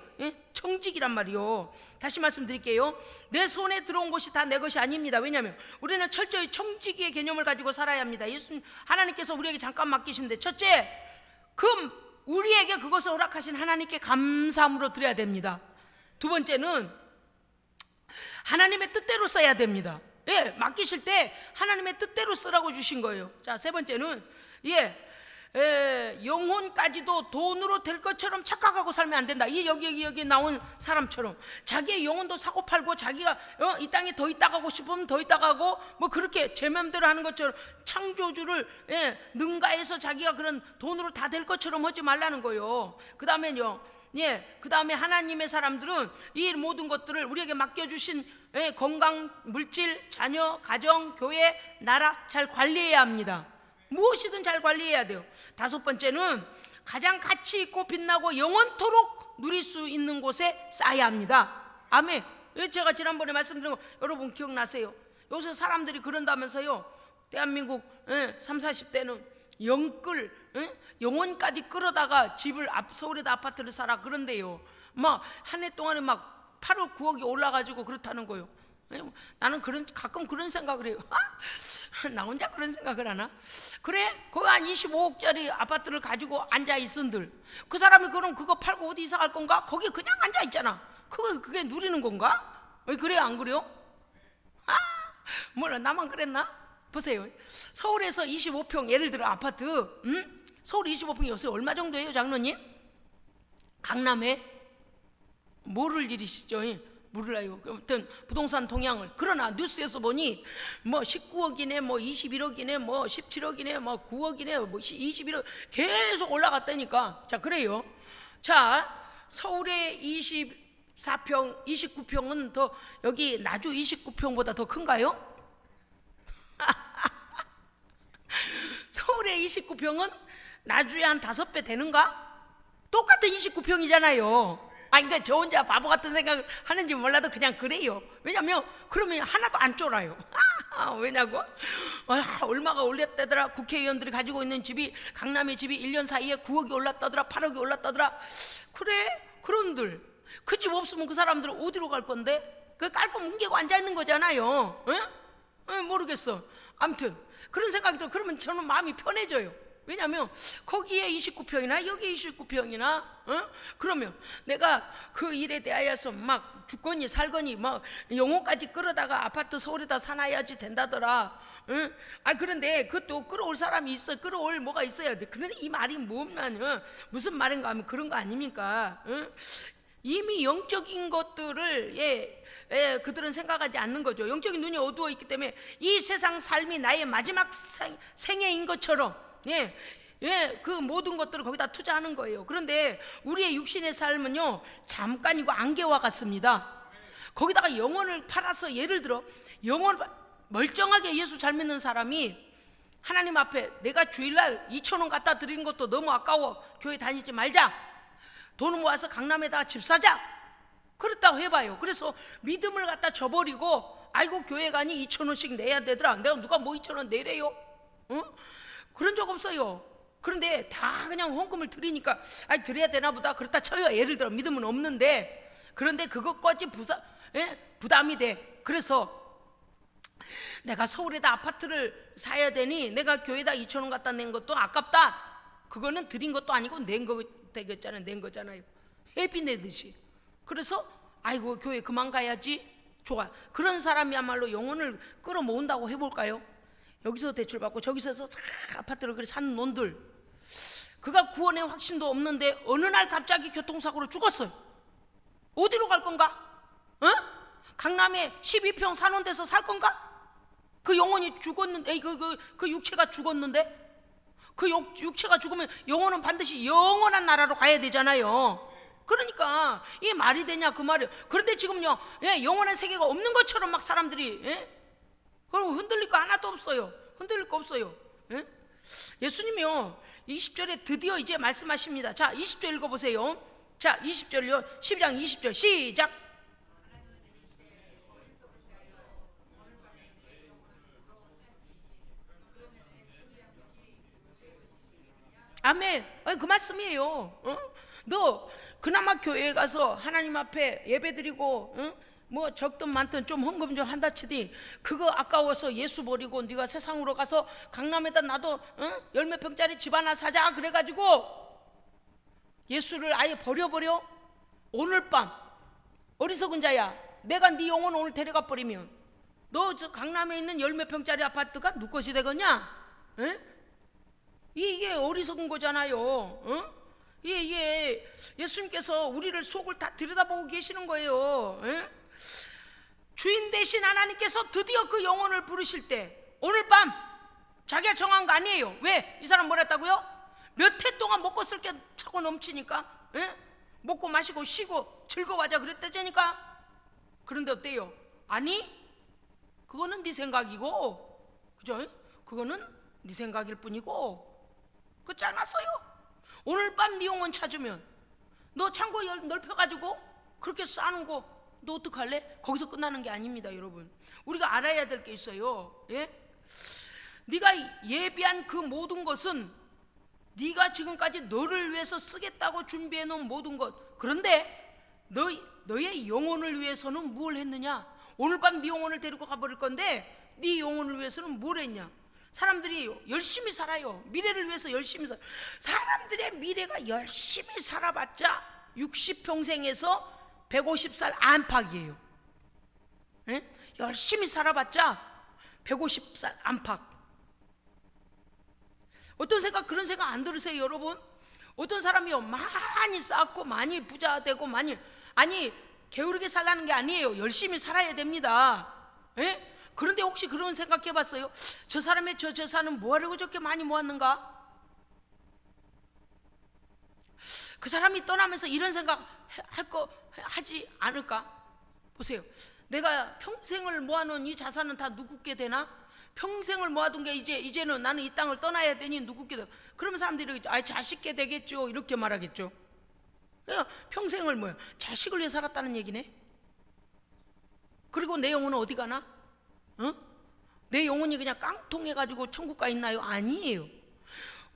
[SPEAKER 1] 청직이란 말이요. 다시 말씀드릴게요. 내 손에 들어온 것이 다 내 것이 아닙니다. 왜냐하면 우리는 철저히 청지기의 개념을 가지고 살아야 합니다. 예수님 하나님께서 우리에게 잠깐 맡기신데 첫째, 우리에게 그것을 허락하신 하나님께 감사함으로 드려야 됩니다. 두 번째는 하나님의 뜻대로 써야 됩니다. 예, 맡기실 때 하나님의 뜻대로 쓰라고 주신 거예요. 자, 세 번째는 영혼까지도 돈으로 될 것처럼 착각하고 살면 안 된다. 이 여기 나온 사람처럼 자기의 영혼도 사고 팔고 자기가 이 땅에 더 있다 가고 싶으면 더 있다 가고 뭐 그렇게 제 맘대로 하는 것처럼 창조주를 능가해서 자기가 그런 돈으로 다 될 것처럼 하지 말라는 거예요. 그 다음에요, 그 다음에 하나님의 사람들은 이 모든 것들을 우리에게 맡겨주신 건강, 물질, 자녀, 가정, 교회, 나라 잘 관리해야 합니다. 무엇이든 잘 관리해야 돼요. 다섯 번째는 가장 가치 있고 빛나고 영원토록 누릴 수 있는 곳에 쌓아야 합니다. 아멘. 제가 지난번에 말씀드린 거 여러분 기억나세요? 요새 사람들이 그런다면서요. 대한민국 30, 40대는 영혼까지 끌어다가 집을 서울에다 아파트를 사라 그런데요. 막 한 해 동안에 막 8억 9억이 올라가지고 그렇다는 거예요. 나는 가끔 그런 생각을 해요. 나 혼자 그런 생각을 하나? 그래? 거기 한 25억짜리 아파트를 가지고 앉아있은들 그 사람이 그럼 그거 팔고 어디 이사 갈 건가? 거기 그냥 앉아있잖아. 그게 누리는 건가? 그래요 안 그래요? 몰라, 나만 그랬나? 보세요. 서울에서 25평 예를 들어 아파트, 서울 25평이 요새 얼마 정도예요 장로님? 강남에 뭐를 일이시죠? 몰라요. 아무튼 부동산 동향을. 그러나 뉴스에서 보니 뭐 19억이네 뭐 21억이네 뭐 17억이네 뭐 9억이네 뭐 21억 계속 올라갔다니까. 자, 그래요. 자, 서울의 24평 29평은 더 여기 나주 29평보다 더 큰가요? 서울의 29평은 나주에 한 5배 되는가? 똑같은 29평이잖아요. 그러니까 저 혼자 바보 같은 생각을 하는지 몰라도 그냥 그래요. 왜냐면 그러면 하나도 안 쫄아요. 왜냐고? 얼마가 올랐다더라. 국회의원들이 가지고 있는 집이, 강남의 집이 1년 사이에 9억이 올랐다더라, 8억이 올랐다더라. 그래? 그런들 그 집 없으면 그 사람들은 어디로 갈 건데? 그 깔끔 뭉개고 앉아있는 거잖아요. 모르겠어. 아무튼 그런 생각이 들어. 그러면 저는 마음이 편해져요. 왜냐하면 거기에 29평이나 여기 29평이나 그러면 내가 그 일에 대하여서 막 죽거니 살거니 막 영혼까지 끌어다가 아파트 서울에다 사놔야지 된다더라. 그런데 그것도 끌어올 사람이 있어. 끌어올 뭐가 있어야 돼. 그런데 이 말이 뭐냐면 무슨 말인가 하면 그런 거 아닙니까? 이미 영적인 것들을 그들은 생각하지 않는 거죠. 영적인 눈이 어두워 있기 때문에 이 세상 삶이 나의 마지막 생애인 것처럼 그 모든 것들을 거기다 투자하는 거예요. 그런데 우리의 육신의 삶은요 잠깐이고 안개와 같습니다. 거기다가 영혼을 팔아서, 예를 들어 영혼 멀쩡하게 예수 잘 믿는 사람이 하나님 앞에 내가 주일날 2,000원 갖다 드린 것도 너무 아까워, 교회 다니지 말자, 돈 모아서 강남에다가 집 사자, 그렇다고 해봐요. 그래서 믿음을 갖다 줘버리고 아이고 교회 가니 2,000원씩 내야 되더라. 내가 누가 뭐 2,000원 내래요? 그런 적 없어요. 그런데 다 그냥 헌금을 드리니까 드려야 되나 보다 그렇다 쳐요. 예를 들어 믿음은 없는데. 그런데 그것까지 부담이 돼. 그래서 내가 서울에다 아파트를 사야 되니 내가 교회에다 2,000원 갖다 낸 것도 아깝다. 그거는 드린 것도 아니고 낸 거잖아요. 회비 내듯이. 그래서 아이고 교회 그만 가야지. 좋아. 그런 사람이야말로 영혼을 끌어모은다고 해볼까요? 여기서 대출 받고 저기서 해서 아파트를 그래 사는 놈들, 그가 구원의 확신도 없는데 어느 날 갑자기 교통사고로 죽었어요. 어디로 갈 건가? 강남에 12평 사는 데서 살 건가? 그 영혼이 죽었는데, 그 육체가 죽었는데, 그 육체가 죽으면 영혼은 반드시 영원한 나라로 가야 되잖아요. 그러니까 이 말이 되냐 그 말이에요. 그런데 지금요 영원한 세계가 없는 것처럼 막 사람들이 그리고 흔들릴 거 하나도 없어요. 흔들릴 거 없어요. 예수님이요 20절에 드디어 이제 말씀하십니다. 자, 20절 읽어보세요. 자, 20절요 12장 20절 시작. 아멘. 그 말씀이에요. 너 그나마 교회에 가서 하나님 앞에 예배드리고 뭐 적든 많든 좀 헌금 좀 한다 치니 그거 아까워서 예수 버리고 네가 세상으로 가서 강남에다 나도 열몇 평짜리 집 하나 사자 그래가지고 예수를 아예 버려버려? 오늘 밤 어리석은 자야, 내가 네 영혼 오늘 데려가 버리면 너 저 강남에 있는 열몇 평짜리 아파트가 누 것이 되겠냐? 에? 이게 어리석은 거잖아요. 어? 이게 예수님께서 우리를 속을 다 들여다보고 계시는 거예요. 에? 주인 대신 하나님께서 드디어 그 영혼을 부르실 때 오늘 밤 자기가 정한 거 아니에요. 왜? 이 사람 뭐랬다고요? 몇 해 동안 먹고 쓸 게 차고 넘치니까, 에? 먹고 마시고 쉬고 즐거워하자 그랬다자니까. 그런데 어때요? 아니 그거는 네 생각이고, 그죠? 그거는 네 생각일 뿐이고, 그거 짜놨어요. 오늘 밤 네 영혼 찾으면 너 창고 넓혀가지고 그렇게 싸는 거 너 어떡할래? 거기서 끝나는 게 아닙니다, 여러분. 우리가 알아야 될 게 있어요. 예? 네가 예비한 그 모든 것은 네가 지금까지 너를 위해서 쓰겠다고 준비해 놓은 모든 것. 그런데 너의 영혼을 위해서는 뭘 했느냐? 오늘 밤 네 영혼을 데리고 가버릴 건데 네 영혼을 위해서는 뭘 했냐? 사람들이 열심히 살아요. 미래를 위해서 열심히 살아요. 사람들의 미래가 열심히 살아봤자 60평생에서 150살 안팎이에요. 에? 열심히 살아봤자 150살 안팎. 어떤 생각, 그런 생각 안 들으세요, 여러분? 어떤 사람이요 많이 쌓고 많이 부자 되고 많이, 아니 게으르게 살라는 게 아니에요. 열심히 살아야 됩니다. 에? 그런데 혹시 그런 생각 해봤어요? 저 사람의 저 재산은 뭐하려고 저렇게 많이 모았는가? 그 사람이 떠나면서 이런 생각 하지 않을까? 보세요. 내가 평생을 모아놓은 이 자산은 다 누구께 되나? 평생을 모아둔 게 이제는 나는 이 땅을 떠나야 되니 누구께 되나? 그러면 사람들이 자식께 되겠죠, 이렇게 말하겠죠. 그냥 평생을 뭐야? 자식을 위해 살았다는 얘기네. 그리고 내 영혼은 어디 가나? 어? 내 영혼이 그냥 깡통해가지고 천국 가 있나요? 아니에요.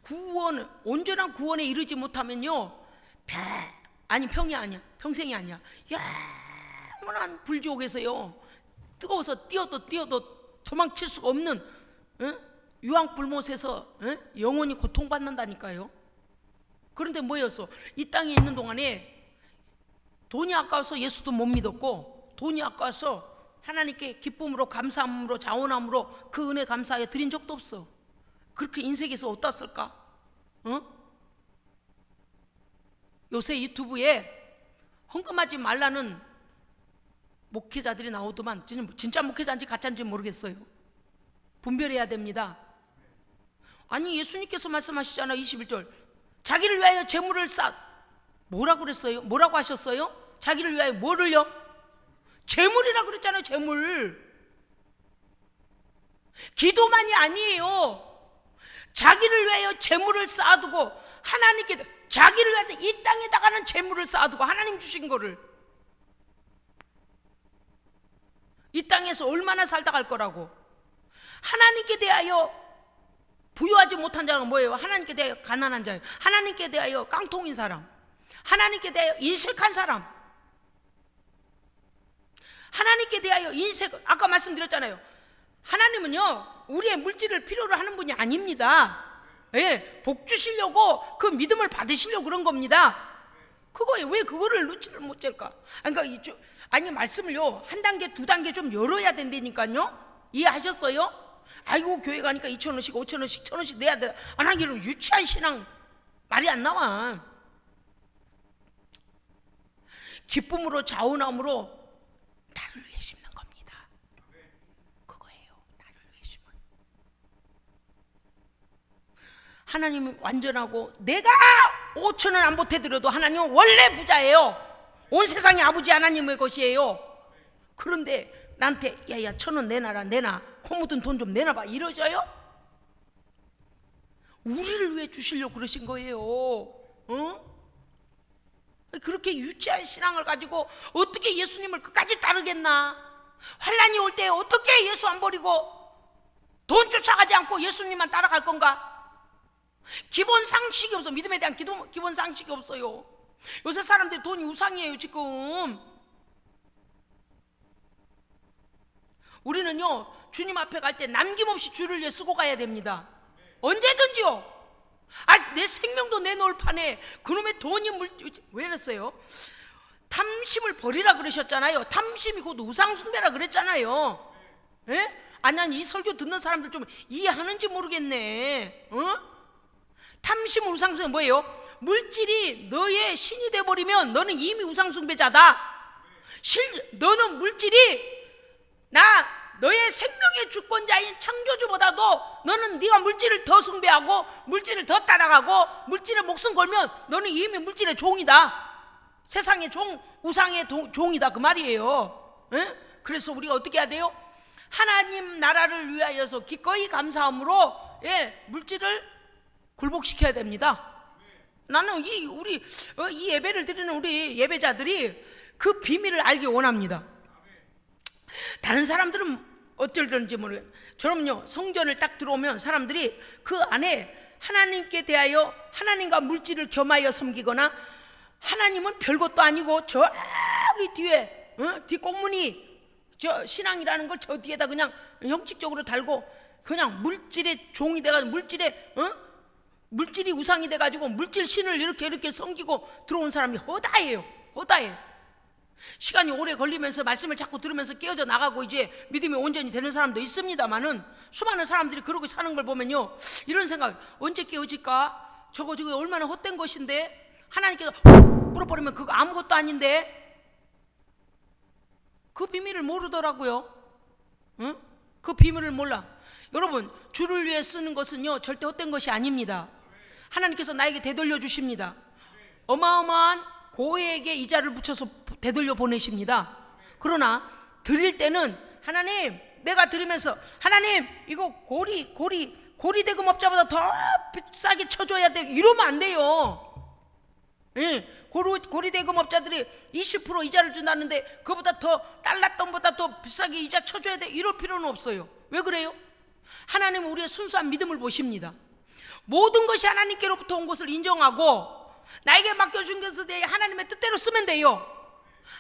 [SPEAKER 1] 구원, 온전한 구원에 이르지 못하면요, 평이 아니야, 평생이 아니야. 영원한 불지옥에서요, 뜨거워서 뛰어도 도망칠 수가 없는 유황불못에서 영원히 고통받는다니까요. 그런데 뭐였어? 이 땅에 있는 동안에 돈이 아까워서 예수도 못 믿었고, 돈이 아까워서 하나님께 기쁨으로 감사함으로 자원함으로 그 은혜 감사하여 드린 적도 없어. 그렇게 인생에서 어디다 쓸까? 요새 유튜브에 헌금하지 말라는 목회자들이 나오더만 진짜 목회자인지 가짜인지 모르겠어요. 분별해야 됩니다. 아니 예수님께서 말씀하시잖아. 21절 자기를 위하여 재물을 뭐라고 그랬어요? 뭐라고 하셨어요? 자기를 위하여 뭐를요? 재물이라고 그랬잖아요. 재물. 기도만이 아니에요. 자기를 위하여 재물을 쌓아두고 하나님께, 자기를 위하여 이 땅에다가는 재물을 쌓아두고 하나님 주신 거를, 이 땅에서 얼마나 살다 갈 거라고. 하나님께 대하여 부유하지 못한 자가 뭐예요? 하나님께 대하여 가난한 자예요. 하나님께 대하여 깡통인 사람, 하나님께 대하여 인색한 사람, 하나님께 대하여 아까 말씀드렸잖아요. 하나님은요 우리의 물질을 필요로 하는 분이 아닙니다. 예, 복 주시려고 그 믿음을 받으시려고 그런 겁니다. 그거에 왜 그거를 눈치를 못 챌까? 그러니까 아니 말씀을요 한 단계 두 단계 좀 열어야 된다니까요. 이해하셨어요? 아이고 교회 가니까 2,000원씩 5,000원씩 1,000원씩 내야 돼. 안 하기는 유치한 신앙 말이 안 나와. 기쁨으로 자원함으로 나를 위해 심는 겁니다. 그거예요. 나를 위해 심어요. 하나님은 완전하고 내가 5,000원 안 보태드려도 하나님은 원래 부자예요. 온 세상이 아버지 하나님의 것이에요. 그런데 나한테 야야 1,000원 내놔 코 묻은 돈 좀 내놔봐 이러셔요? 우리를 위해 주시려고 그러신 거예요. 그렇게 유치한 신앙을 가지고 어떻게 예수님을 끝까지 따르겠나? 환난이 올 때 어떻게 예수 안 버리고 돈 쫓아가지 않고 예수님만 따라갈 건가? 기본 상식이 없어. 믿음에 대한 기본 상식이 없어요. 요새 사람들 돈이 우상이에요 지금. 우리는요 주님 앞에 갈 때 남김없이 주를 위해 쓰고 가야 됩니다. 언제든지요. 내 생명도 내놓을 판에 그놈의 돈이 왜 이랬어요? 탐심을 버리라 그러셨잖아요. 탐심이 곧 우상숭배라 그랬잖아요. 예? 아니 이 설교 듣는 사람들 좀 이해하는지 모르겠네. 탐심 우상숭배 뭐예요? 물질이 너의 신이 돼버리면 너는 이미 우상숭배자다. 너는 물질이 너의 생명의 주권자인 창조주보다도 너는 네가 물질을 더 숭배하고 물질을 더 따라가고 물질에 목숨 걸면 너는 이미 물질의 종이다. 세상의 종, 우상의 종이다 그 말이에요. 에? 그래서 우리가 어떻게 해야 돼요? 하나님 나라를 위하여서 기꺼이 감사함으로 물질을 굴복시켜야 됩니다. 나는 이 예배를 드리는 우리 예배자들이 그 비밀을 알기 원합니다. 다른 사람들은 어쩔런지 모르겠어요. 저는요, 성전을 딱 들어오면 사람들이 그 안에 하나님께 대하여 하나님과 물질을 겸하여 섬기거나 하나님은 별것도 아니고 저기 뒤에 뒷공문이 저 신앙이라는 걸 저 뒤에다 그냥 형식적으로 달고 그냥 물질의 종이 돼가지고 물질이 우상이 돼가지고 물질 신을 이렇게 섬기고 들어온 사람이 허다해요. 시간이 오래 걸리면서 말씀을 자꾸 들으면서 깨어져 나가고 이제 믿음이 온전히 되는 사람도 있습니다만은 수많은 사람들이 그러고 사는 걸 보면요, 이런 생각, 언제 깨어질까? 저거 얼마나 헛된 것인데 하나님께서 물어버리면 그거 아무것도 아닌데 그 비밀을 모르더라고요. 응? 그 비밀을 몰라. 여러분, 주를 위해 쓰는 것은요 절대 헛된 것이 아닙니다. 하나님께서 나에게 되돌려 주십니다. 어마어마한 고액의 이자를 붙여서 되돌려 보내십니다. 그러나 드릴 때는 하나님, 내가 드리면서 하나님 이거 고리 대금업자보다 더 비싸게 쳐줘야 돼 이러면 안 돼요. 고리 대금업자들이 20% 이자를 준다는데 그보다 더 달랐던보다 더 비싸게 이자 쳐줘야 돼 이럴 필요는 없어요. 왜 그래요? 하나님은 우리의 순수한 믿음을 보십니다. 모든 것이 하나님께로부터 온 것을 인정하고 나에게 맡겨준 것에 대해 하나님의 뜻대로 쓰면 돼요.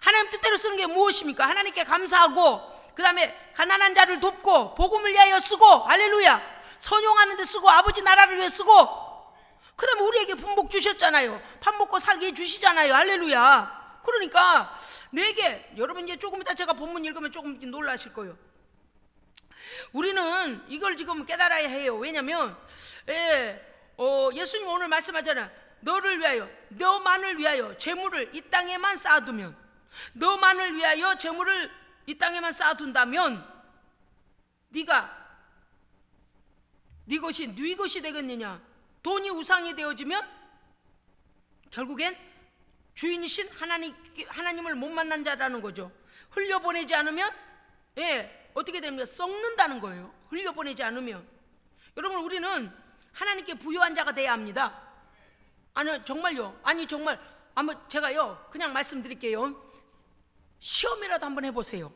[SPEAKER 1] 하나님 뜻대로 쓰는 게 무엇입니까? 하나님께 감사하고 그 다음에 가난한 자를 돕고 복음을 위하여 쓰고 할렐루야, 선용하는 데 쓰고 아버지 나라를 위해 쓰고 그 다음에 우리에게 분복 주셨잖아요. 밥 먹고 살게 해주시잖아요. 할렐루야. 그러니까 내게, 여러분 이제 조금 이따 제가 본문 읽으면 조금 놀라실 거예요. 우리는 이걸 지금 깨달아야 해요. 왜냐면 예수님 오늘 말씀하잖아요. 너를 위하여, 너만을 위하여 재물을 이 땅에만 쌓아두면, 너만을 위하여 재물을 이 땅에만 쌓아둔다면 네가 네 것이 되겠느냐? 돈이 우상이 되어지면 결국엔 주인이신 하나님을 못 만난 자라는 거죠. 흘려보내지 않으면 어떻게 됩니까? 썩는다는 거예요. 흘려보내지 않으면. 여러분, 우리는 하나님께 부요한 자가 돼야 합니다. 아니 정말요. 정말 제가요 그냥 말씀드릴게요. 시험이라도 한번 해보세요.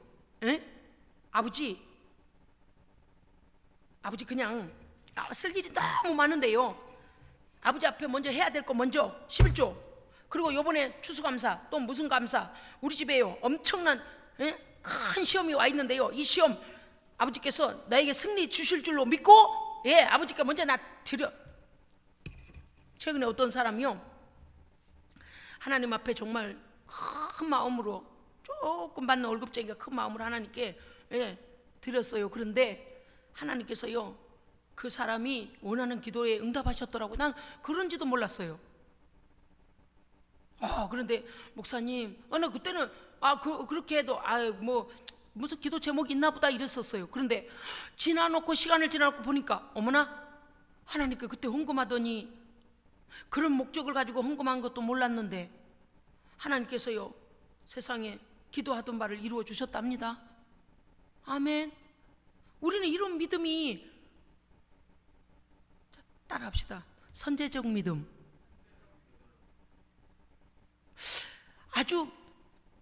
[SPEAKER 1] 아버지 그냥 쓸 일이 너무 많은데요, 아버지 앞에 먼저 해야 될 거 먼저 11조, 그리고 요번에 추수감사, 또 무슨 감사, 우리 집에요 엄청난 큰 시험이 와 있는데요, 이 시험 아버지께서 나에게 승리 주실 줄로 믿고 아버지께 먼저 나 드려. 최근에 어떤 사람이요, 하나님 앞에 정말 큰 마음으로, 조금 받는 월급쟁이가 큰 마음으로 하나님께 드렸어요. 그런데 하나님께서요 그 사람이 원하는 기도에 응답하셨더라고요. 난 그런지도 몰랐어요. 그런데 목사님, 나 그때는 그렇게 해도 무슨 기도 제목이 있나 보다 이랬었어요. 그런데 시간을 지나놓고 보니까 어머나, 하나님께 그때 헌금하더니 그런 목적을 가지고 헌금한 것도 몰랐는데 하나님께서요 세상에 기도하던 바를 이루어 주셨답니다. 아멘. 우리는 이런 믿음이, 따라합시다. 선제적 믿음. 아주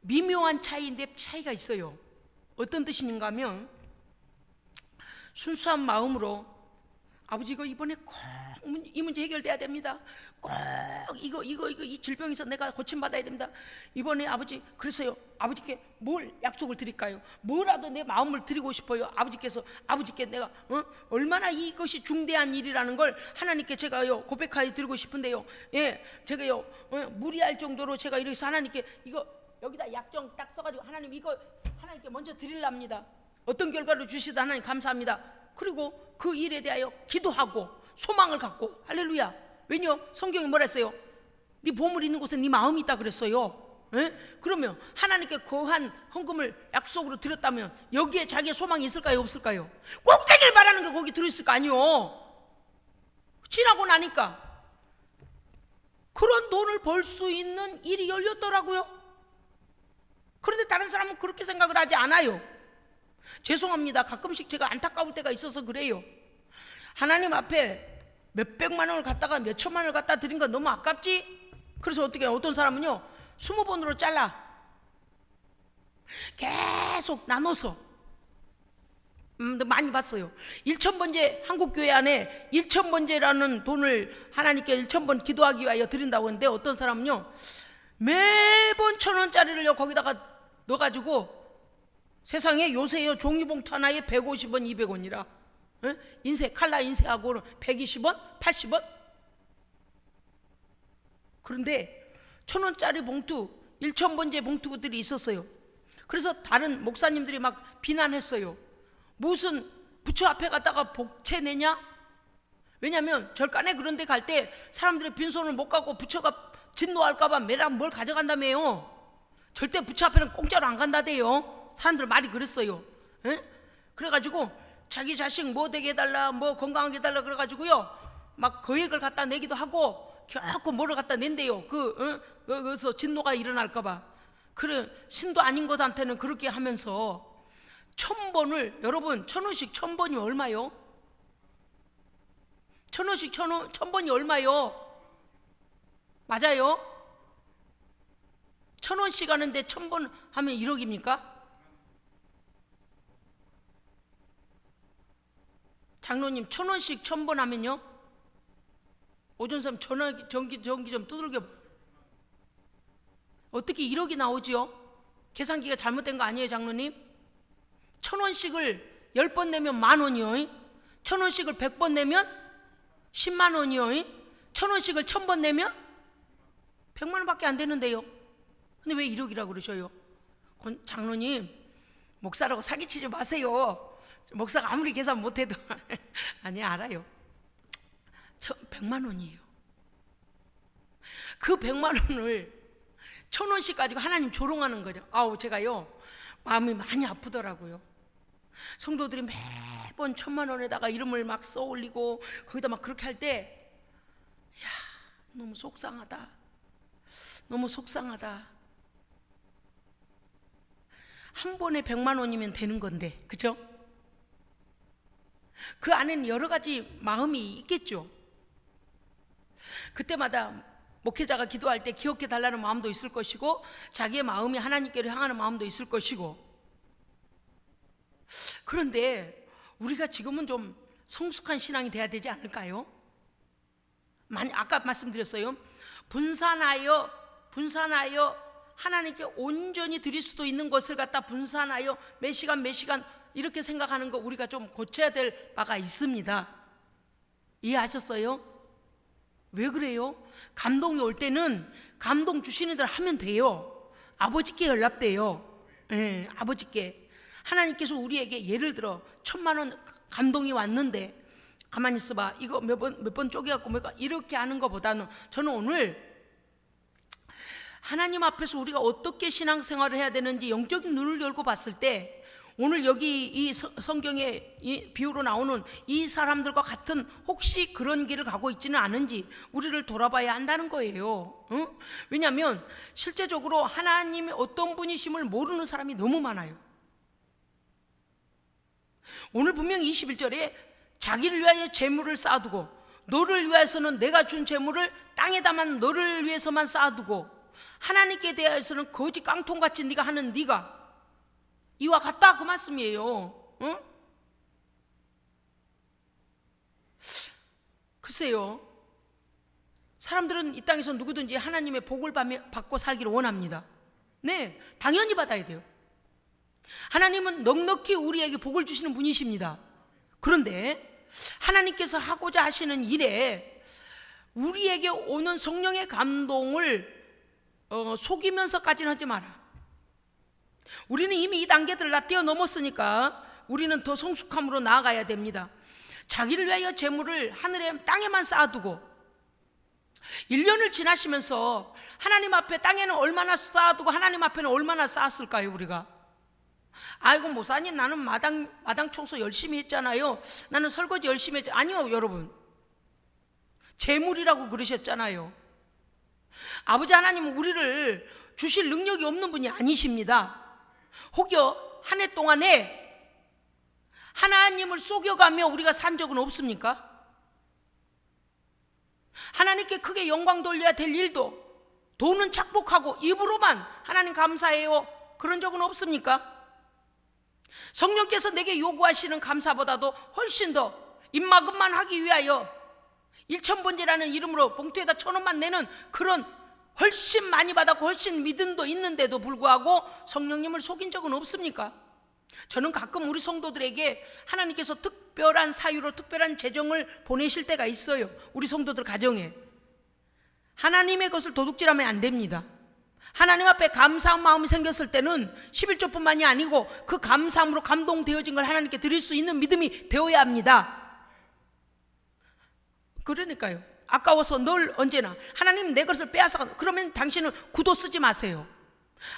[SPEAKER 1] 미묘한 차이인데 차이가 있어요. 어떤 뜻인가 하면, 순수한 마음으로 아버지 이번에 꼭 이 문제 해결돼야 됩니다. 꼭 이 질병에서 내가 고침받아야 됩니다. 이번에 아버지, 그래서요 아버지께 뭘 약속을 드릴까요? 뭐라도 내 마음을 드리고 싶어요. 아버지께 내가 얼마나 이것이 중대한 일이라는 걸 하나님께 제가요 고백하여 드리고 싶은데요, 제가요 무리할 정도로 제가 이래서 하나님께 이거 여기다 약정 딱 써가지고 하나님 이거 하나님께 먼저 드리랍니다. 어떤 결과를 주시든 하나님 감사합니다. 그리고 그 일에 대하여 기도하고 소망을 갖고 할렐루야. 왜냐? 성경이 뭐라 했어요? 네 보물 있는 곳에 네 마음이 있다 그랬어요. 에? 그러면 하나님께 거한 헌금을 약속으로 드렸다면 여기에 자기의 소망이 있을까요? 없을까요? 꼭 되길 바라는 게 거기 들어있을 거 아니요. 지나고 나니까 그런 돈을 벌 수 있는 일이 열렸더라고요. 그런데 다른 사람은 그렇게 생각을 하지 않아요. 죄송합니다. 가끔씩 제가 안타까울 때가 있어서 그래요. 하나님 앞에 몇백만 원을 갖다가 몇천만 원을 갖다 드린 건 너무 아깝지? 그래서 어떻게 어떤 사람은요 20번으로 잘라 계속 나눠서 많이 봤어요. 1000번째 한국교회 안에 1000번째라는 돈을 하나님께 1000번 기도하기 위하여 드린다고 했는데 어떤 사람은요 매번 1000원짜리를 거기다가 넣어가지고 세상에 요새요 종이봉투 하나에 150원 200원이라 인쇄 칼라 인쇄하고는 120원 80원. 그런데 1000원짜리 봉투 1000번째 봉투들이 있었어요. 그래서 다른 목사님들이 막 비난했어요. 무슨 부처 앞에 갔다가 복채 내냐? 왜냐하면 절간에 그런 데 갈 때 사람들이 빈손을 못 가고 부처가 진노할까봐 매랑 뭘 가져간다며요. 절대 부처 앞에는 공짜로 안 간다대요. 사람들 말이 그랬어요. 에? 그래가지고 자기 자식 뭐 되게 해달라 뭐 건강하게 해달라 그래가지고요 막 거액을 갖다 내기도 하고 결코 뭐를 갖다 낸대요. 그래서 진노가 일어날까봐. 그래 신도 아닌 것한테는 그렇게 하면서 1000번을 여러분 1000원씩 1000번이 얼마요? 1000원씩 1000번이 얼마요? 맞아요? 1000원씩 하는데 1000번 하면 1억입니까? 장로님 1000원씩 1000번 하면요? 오전삼 전기 좀 두들겨. 어떻게 1억이 나오지요? 계산기가 잘못된 거 아니에요 장로님? 1000원씩을 10번 내면 10,000원이요. 1000원씩을 100번 내면 10만 원이요. 1000원씩을 1000번 내면 100만 원밖에 안 되는데요. 근데 왜 1억이라고 그러셔요? 장로님 목사라고 사기치지 마세요. 목사가 아무리 계산 못해도 아니 알아요. 100만 원이에요. 그 100만 원을 1000원씩 가지고 하나님 조롱하는 거죠. 아우 제가요 마음이 많이 아프더라고요. 성도들이 매번 1000만 원에다가 이름을 막 써 올리고 거기다 막 그렇게 할 때 야 너무 속상하다. 너무 속상하다. 한 번에 100만 원이면 되는 건데 그죠? 그 안에는 여러 가지 마음이 있겠죠. 그때마다 목회자가 기도할 때 기억해 달라는 마음도 있을 것이고 자기의 마음이 하나님께로 향하는 마음도 있을 것이고. 그런데 우리가 지금은 좀 성숙한 신앙이 돼야 되지 않을까요? 아까 말씀드렸어요. 분산하여 하나님께 온전히 드릴 수도 있는 것을 갖다 분산하여 몇 시간 이렇게 생각하는 거 우리가 좀 고쳐야 될 바가 있습니다. 이해하셨어요? 왜 그래요? 감동이 올 때는 감동 주시는 대로 하면 돼요. 아버지께 연락돼요. 네, 아버지께. 하나님께서 우리에게 예를 들어 1000만 원 감동이 왔는데 가만히 있어봐. 이거 몇 번 쪼개갖고 이렇게 하는 것보다는 저는 오늘 하나님 앞에서 우리가 어떻게 신앙생활을 해야 되는지 영적인 눈을 열고 봤을 때 오늘 여기 이 성경에 이 비유로 나오는 이 사람들과 같은 혹시 그런 길을 가고 있지는 않은지 우리를 돌아봐야 한다는 거예요. 응? 왜냐하면 실제적으로 하나님이 어떤 분이심을 모르는 사람이 너무 많아요. 오늘 분명히 21절에 자기를 위하여 재물을 쌓아두고 너를 위해서는 내가 준 재물을 땅에다만 너를 위해서만 쌓아두고 하나님께 대해서는 거지 깡통같이 네가 하는 네가 이와 같다 그 말씀이에요. 응? 글쎄요. 사람들은 이 땅에서 누구든지 하나님의 복을 받고 살기를 원합니다. 네, 당연히 받아야 돼요. 하나님은 넉넉히 우리에게 복을 주시는 분이십니다. 그런데 하나님께서 하고자 하시는 일에 우리에게 오는 성령의 감동을 속이면서까지는 하지 마라. 우리는 이미 이 단계들을 다 뛰어넘었으니까 우리는 더 성숙함으로 나아가야 됩니다. 자기를 위하여 재물을 하늘에 땅에만 쌓아두고 1년을 지나시면서 하나님 앞에 땅에는 얼마나 쌓아두고 하나님 앞에는 얼마나 쌓았을까요? 우리가 아이고 목사님 나는 마당 청소 열심히 했잖아요, 나는 설거지 열심히 했잖아요. 아니요 여러분, 재물이라고 그러셨잖아요. 아버지 하나님은 우리를 주실 능력이 없는 분이 아니십니다. 혹여 한 해 동안에 하나님을 속여가며 우리가 산 적은 없습니까? 하나님께 크게 영광 돌려야 될 일도 돈은 착복하고 입으로만 하나님 감사해요 그런 적은 없습니까? 성령께서 내게 요구하시는 감사보다도 훨씬 더 입막음만 하기 위하여 1,000번제라는 이름으로 봉투에다 1,000원만 내는 그런 훨씬 많이 받았고 훨씬 믿음도 있는데도 불구하고 성령님을 속인 적은 없습니까? 저는 가끔 우리 성도들에게 하나님께서 특별한 사유로 특별한 재정을 보내실 때가 있어요. 우리 성도들 가정에 하나님의 것을 도둑질하면 안 됩니다. 하나님 앞에 감사한 마음이 생겼을 때는 11조뿐만이 아니고 그 감사함으로 감동되어진 걸 하나님께 드릴 수 있는 믿음이 되어야 합니다. 그러니까요, 아까워서 늘 언제나 하나님 내 것을 빼앗아, 그러면 당신은 구도 쓰지 마세요.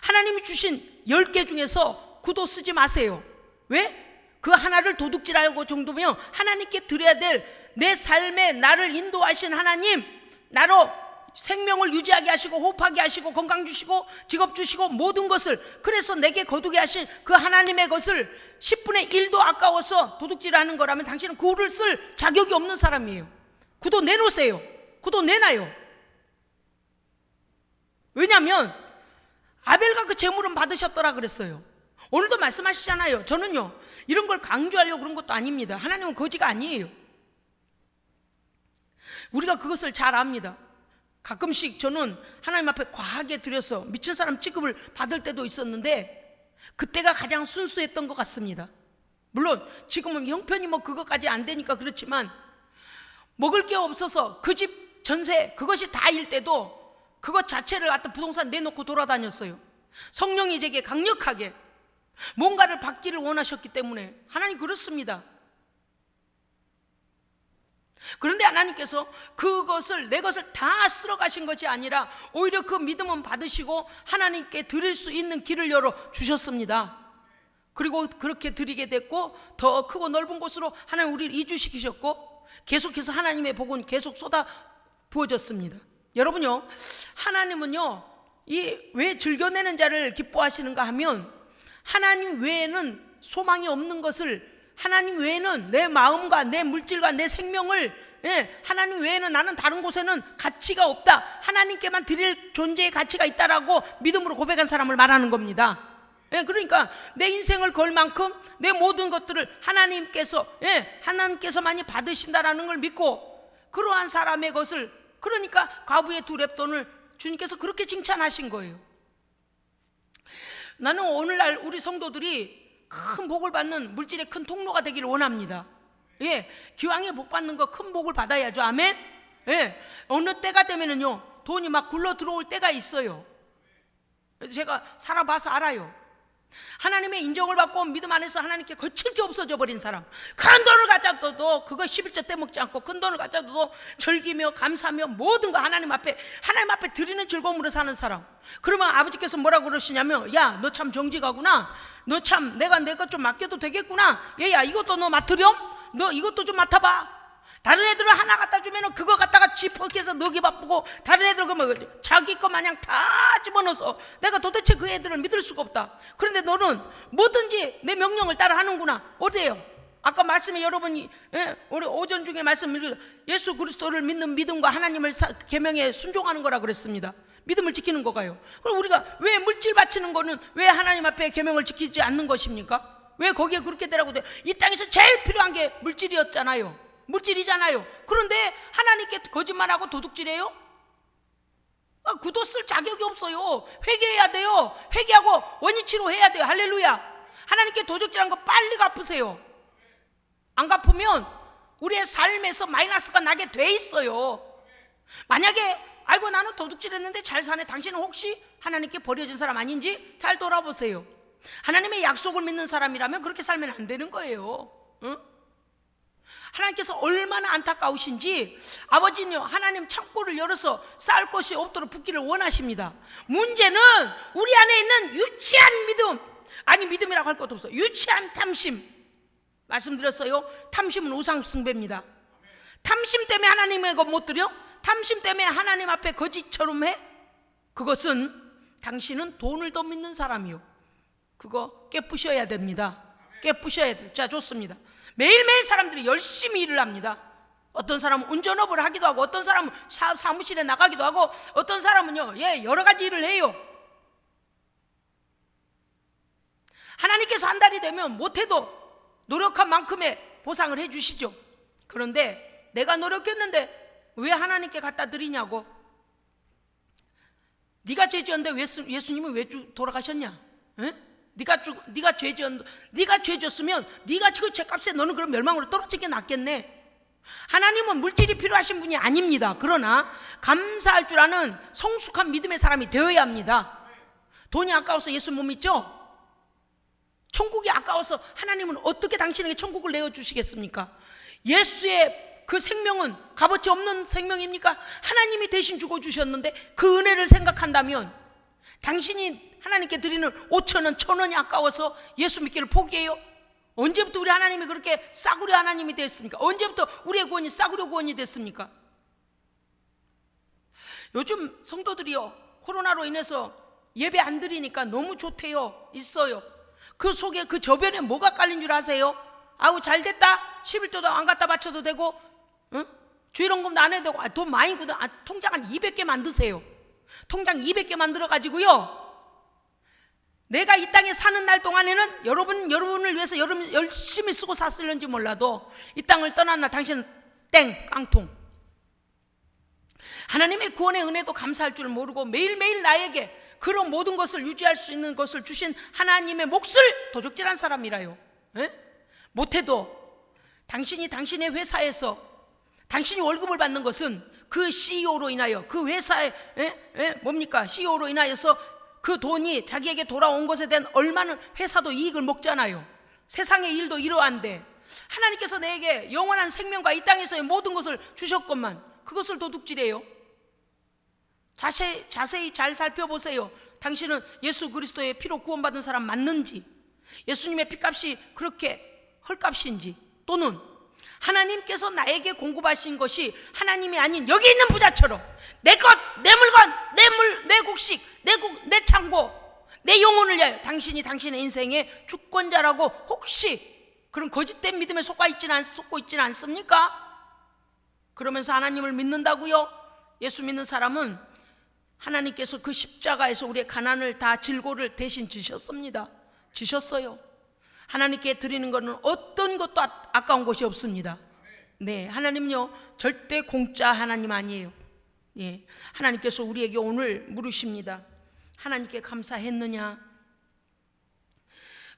[SPEAKER 1] 하나님이 주신 10개 중에서 구도 쓰지 마세요. 왜? 그 하나를 도둑질하고 정도면 하나님께 드려야 될 내 삶에 나를 인도하신 하나님, 나로 생명을 유지하게 하시고 호흡하게 하시고 건강 주시고 직업 주시고 모든 것을, 그래서 내게 거두게 하신 그 하나님의 것을 10분의 1도 아까워서 도둑질하는 거라면 당신은 구를 쓸 자격이 없는 사람이에요. 구도 내놓으세요. 구도 내놔요. 왜냐하면 아벨과 그 제물은 받으셨더라 그랬어요. 오늘도 말씀하시잖아요. 저는요 이런 걸 강조하려고 그런 것도 아닙니다. 하나님은 거지가 아니에요. 우리가 그것을 잘 압니다. 가끔씩 저는 하나님 앞에 과하게 드려서 미친 사람 취급을 받을 때도 있었는데 그때가 가장 순수했던 것 같습니다. 물론 지금은 형편이 뭐 그것까지 안 되니까 그렇지만 먹을 게 없어서 그 집 전세 그것이 다일 때도 그것 자체를 갖다 부동산 내놓고 돌아다녔어요. 성령이 제게 강력하게 뭔가를 받기를 원하셨기 때문에. 하나님 그렇습니다. 그런데 하나님께서 그것을 내 것을 다 쓸어 가신 것이 아니라 오히려 그 믿음은 받으시고 하나님께 드릴 수 있는 길을 열어 주셨습니다. 그리고 그렇게 드리게 됐고 더 크고 넓은 곳으로 하나님 우리를 이주시키셨고 계속해서 하나님의 복은 계속 쏟아 부어졌습니다. 여러분요, 하나님은요 이 왜 즐겨내는 자를 기뻐하시는가 하면 하나님 외에는 소망이 없는 것을, 하나님 외에는 내 마음과 내 물질과 내 생명을, 하나님 외에는 나는 다른 곳에는 가치가 없다, 하나님께만 드릴 존재의 가치가 있다라고 믿음으로 고백한 사람을 말하는 겁니다. 그러니까 내 인생을 걸 만큼 내 모든 것들을 하나님께서만이 받으신다라는 걸 믿고 그러한 사람의 것을, 그러니까 과부의 2렙돈을 주님께서 그렇게 칭찬하신 거예요. 나는 오늘날 우리 성도들이 큰 복을 받는 물질의 큰 통로가 되기를 원합니다. 기왕에 복 받는 거 큰 복을 받아야죠. 아멘. 어느 때가 되면은요 돈이 막 굴러 들어올 때가 있어요. 제가 살아봐서 알아요. 하나님의 인정을 받고 믿음 안에서 하나님께 거칠 게 없어져 버린 사람, 큰 돈을 가져도 그거 11조 떼먹지 않고 큰 돈을 가져도 즐기며 감사하며 모든 거 하나님 앞에 드리는 즐거움으로 사는 사람. 그러면 아버지께서 뭐라고 그러시냐면, 야 너 참 정직하구나, 너 참 내가 내 것 좀 맡겨도 되겠구나, 얘야 이것도 너 맡으렴, 너 이것도 좀 맡아봐. 다른 애들은 하나 갖다 주면 그거 갖다가 지퍼해서 넣기 바쁘고, 다른 애들은 그러면 자기 거 마냥 다 집어넣어서 내가 도대체 그 애들을 믿을 수가 없다. 그런데 너는 뭐든지 내 명령을 따라 하는구나. 어때요? 아까 말씀에 여러분이 우리 오전 중에 말씀 예수 그리스도를 믿는 믿음과 하나님을 계명에 순종하는 거라 그랬습니다. 믿음을 지키는 거가요. 그럼 우리가 왜 물질 바치는 거는 왜 하나님 앞에 계명을 지키지 않는 것입니까? 왜 거기에 그렇게 되라고 돼? 이 땅에서 제일 필요한 게 물질이었잖아요. 물질이잖아요. 그런데 하나님께 거짓말하고 도둑질해요? 구도 쓸 자격이 없어요. 회개해야 돼요. 회개하고 원위치로 해야 돼요. 할렐루야. 하나님께 도둑질한 거 빨리 갚으세요. 안 갚으면 우리의 삶에서 마이너스가 나게 돼 있어요. 만약에 아이고 나는 도둑질했는데 잘 사네, 당신은 혹시 하나님께 버려진 사람 아닌지 잘 돌아보세요. 하나님의 약속을 믿는 사람이라면 그렇게 살면 안 되는 거예요. 응? 하나님께서 얼마나 안타까우신지. 아버지는요, 하나님 창고를 열어서 쌓을 것이 없도록 붓기를 원하십니다. 문제는 우리 안에 있는 유치한 믿음, 아니 믿음이라고 할 것도 없어, 유치한 탐심. 말씀드렸어요. 탐심은 우상숭배입니다. 탐심 때문에 하나님의 것 못 드려? 탐심 때문에 하나님 앞에 거짓처럼 해? 그것은 당신은 돈을 더 믿는 사람이요, 그거 깨부셔야 됩니다. 깨부셔야 돼. 자, 좋습니다. 매일매일 사람들이 열심히 일을 합니다. 어떤 사람은 운전업을 하기도 하고, 어떤 사람은 사무실에 나가기도 하고, 어떤 사람은요, 여러 가지 일을 해요. 하나님께서 한 달이 되면 못해도 노력한 만큼의 보상을 해주시죠. 그런데 내가 노력했는데 왜 하나님께 갖다 드리냐고. 네가 죄 지었는데 예수님은 왜 돌아가셨냐? 에? 네가 죄 지었는데, 네가 죄 지었으면 네가 그 죄값에 너는 그런 멸망으로 떨어지게 낫겠네. 하나님은 물질이 필요하신 분이 아닙니다. 그러나 감사할 줄 아는 성숙한 믿음의 사람이 되어야 합니다. 돈이 아까워서 예수 못 믿죠? 천국이 아까워서 하나님은 어떻게 당신에게 천국을 내어주시겠습니까? 예수의 그 생명은 값어치 없는 생명입니까? 하나님이 대신 죽어주셨는데 그 은혜를 생각한다면 당신이 하나님께 드리는 5,000원, 1,000원이 아까워서 예수 믿기를 포기해요? 언제부터 우리 하나님이 그렇게 싸구려 하나님이 됐습니까? 언제부터 우리의 구원이 싸구려 구원이 됐습니까? 요즘 성도들이요, 코로나로 인해서 예배 안 드리니까 너무 좋대요. 있어요. 그 속에 그 저변에 뭐가 깔린 줄 아세요? 아우 잘됐다, 11조도 안 갖다 바쳐도 되고, 응? 주일원금도 안 해도 되고, 돈 많이 굳어. 통장 한 200개 만드세요. 통장 200개 만들어 가지고요, 내가 이 땅에 사는 날 동안에는 여러분을 위해서 여러분 열심히 쓰고 샀을는지 몰라도 이 땅을 떠난 날 당신은 땡, 깡통. 하나님의 구원의 은혜도 감사할 줄 모르고 매일매일 나에게 그런 모든 것을 유지할 수 있는 것을 주신 하나님의 몫을 도적질한 사람이라요. 에? 못해도 당신이 당신의 회사에서 당신이 월급을 받는 것은 그 CEO로 인하여, 그 회사의 뭡니까? CEO로 인하여서 그 돈이 자기에게 돌아온 것에 대한 얼마는 회사도 이익을 먹잖아요. 세상의 일도 이러한데 하나님께서 내게 영원한 생명과 이 땅에서의 모든 것을 주셨건만 그것을 도둑질해요. 자세히 잘 살펴보세요. 당신은 예수 그리스도의 피로 구원받은 사람 맞는지, 예수님의 피값이 그렇게 헐값인지, 또는 하나님께서 나에게 공급하신 것이 하나님이 아닌 여기 있는 부자처럼 내 것, 내 물건, 내 곡식, 내 창고, 내 영혼을 위하여 당신이 당신의 인생의 주권자라고 혹시 그런 거짓된 믿음에 속고 있지는 않습니까? 그러면서 하나님을 믿는다고요? 예수 믿는 사람은 하나님께서 그 십자가에서 우리의 가난을 다 질고를 대신 지셨습니다. 지셨어요. 하나님께 드리는 것은 어떤 것도 아까운 것이 없습니다. 네, 하나님요 절대 공짜 하나님 아니에요. 예, 하나님께서 우리에게 오늘 물으십니다. 하나님께 감사했느냐?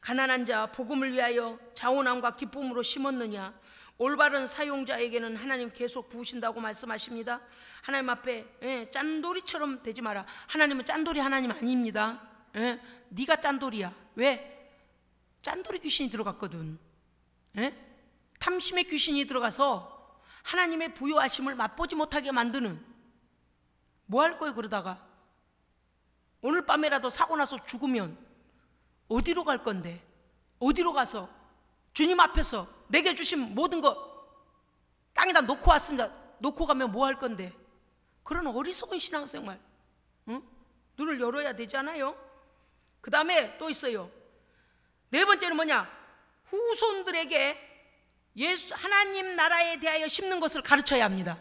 [SPEAKER 1] 가난한 자 복음을 위하여 자원함과 기쁨으로 심었느냐? 올바른 사용자에게는 하나님 계속 부으신다고 말씀하십니다. 하나님 앞에 짠돌이처럼 되지 마라. 하나님은 짠돌이 하나님 아닙니다. 네가 짠돌이야. 왜? 짠돌이 귀신이 들어갔거든. 탐심의 귀신이 들어가서 하나님의 부요하심을 맛보지 못하게 만드는. 뭐 할 거예요 그러다가? 오늘 밤에라도 사고 나서 죽으면 어디로 갈 건데? 어디로 가서 주님 앞에서 내게 주신 모든 거 땅에다 놓고 왔습니다. 놓고 가면 뭐 할 건데? 그런 어리석은 신앙생활, 응? 눈을 열어야 되잖아요. 그 다음에 또 있어요. 네 번째는 뭐냐? 후손들에게 하나님 나라에 대하여 심는 것을 가르쳐야 합니다.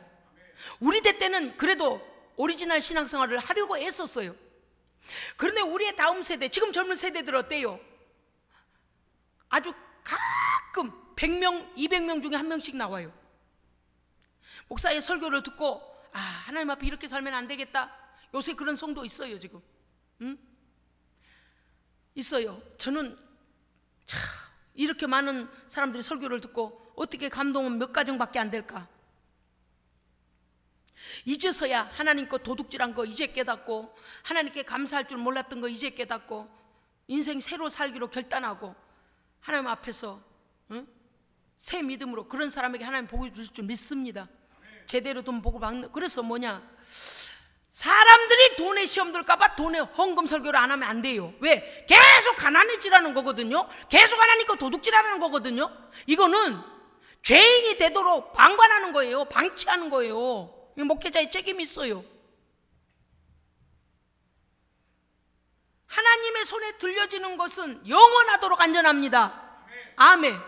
[SPEAKER 1] 우리 대 때는 그래도 오리지널 신앙생활을 하려고 애썼어요. 그런데 우리의 다음 세대, 지금 젊은 세대들 어때요? 아주 가끔 100명, 200명 중에 한 명씩 나와요. 목사의 설교를 듣고 하나님 앞에 이렇게 살면 안 되겠다. 요새 그런 성도 있어요 지금. 응? 있어요. 저는 참 이렇게 많은 사람들이 설교를 듣고 어떻게 감동은 몇 가정밖에 안 될까? 이제서야 하나님 거 도둑질한 거 이제 깨닫고, 하나님께 감사할 줄 몰랐던 거 이제 깨닫고, 인생 새로 살기로 결단하고 하나님 앞에서 새 믿음으로 그런 사람에게 하나님 복을 주실 줄 믿습니다. 제대로 돈 복을 받는. 그래서 뭐냐, 사람들이 돈에 시험 들까봐 돈에 헌금 설교를 안 하면 안 돼요. 왜? 계속 가난해지라는 거거든요. 계속 가난하니까 도둑질하라는 거거든요. 이거는 죄인이 되도록 방관하는 거예요. 방치하는 거예요. 목회자의 책임이 있어요. 하나님의 손에 들려지는 것은 영원하도록 안전합니다. 아멘.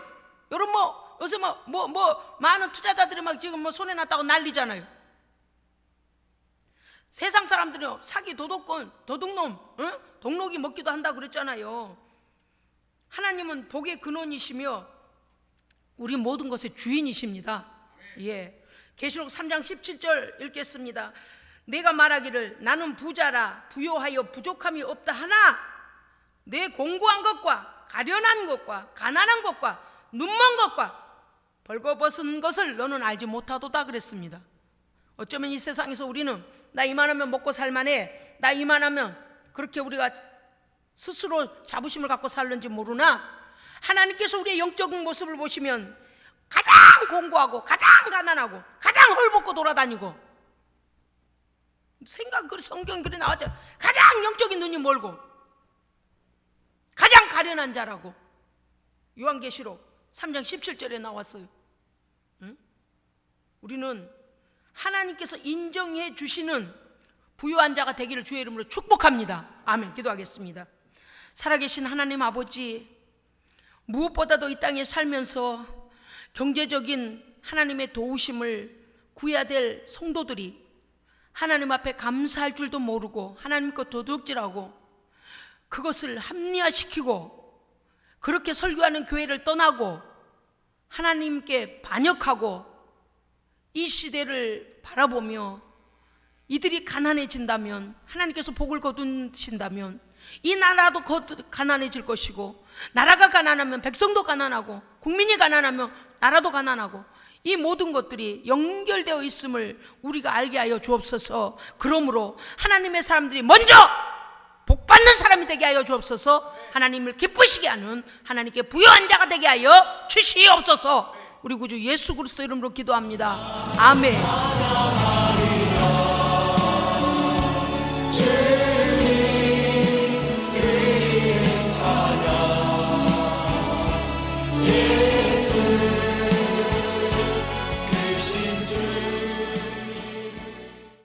[SPEAKER 1] 여러분 요새 많은 투자자들이 막 지금 손에 났다고 난리잖아요. 세상 사람들이요, 사기, 도덕권, 도둑놈, 동록이 먹기도 한다고 그랬잖아요. 하나님은 복의 근원이시며 우리 모든 것의 주인이십니다. 예. 계시록 3장 17절 읽겠습니다. 내가 말하기를 나는 부자라 부요하여 부족함이 없다 하나 내 공고한 것과 가련한 것과 가난한 것과 눈먼 것과 벌거벗은 것을 너는 알지 못하도다 그랬습니다. 어쩌면 이 세상에서 우리는 나 이만하면 먹고 살만해, 나 이만하면 그렇게 우리가 스스로 자부심을 갖고 살는지 모르나 하나님께서 우리의 영적인 모습을 보시면 가장 공고하고 가장 가난하고 가장 헐벗고 돌아다니고 성경 글에 나왔죠. 가장 영적인 눈이 멀고 가장 가련한 자라고 요한계시록 3장 17절에 나왔어요. 우리는 하나님께서 인정해 주시는 부유한 자가 되기를 주의 이름으로 축복합니다. 아멘. 기도하겠습니다. 살아계신 하나님 아버지, 무엇보다도 이 땅에 살면서 경제적인 하나님의 도우심을 구해야 될 성도들이 하나님 앞에 감사할 줄도 모르고 하나님 것 도둑질하고 그것을 합리화시키고 그렇게 설교하는 교회를 떠나고 하나님께 반역하고 이 시대를 바라보며 이들이 가난해진다면, 하나님께서 복을 거두신다면 이 나라도 가난해질 것이고, 나라가 가난하면 백성도 가난하고 국민이 가난하면 나라도 가난하고 이 모든 것들이 연결되어 있음을 우리가 알게 하여 주옵소서. 그러므로 하나님의 사람들이 먼저 복받는 사람이 되게 하여 주옵소서. 하나님을 기쁘시게 하는 하나님께 부요한 자가 되게 하여 주시옵소서. 우리 구주 예수 그리스도 이름으로 기도합니다. 아멘.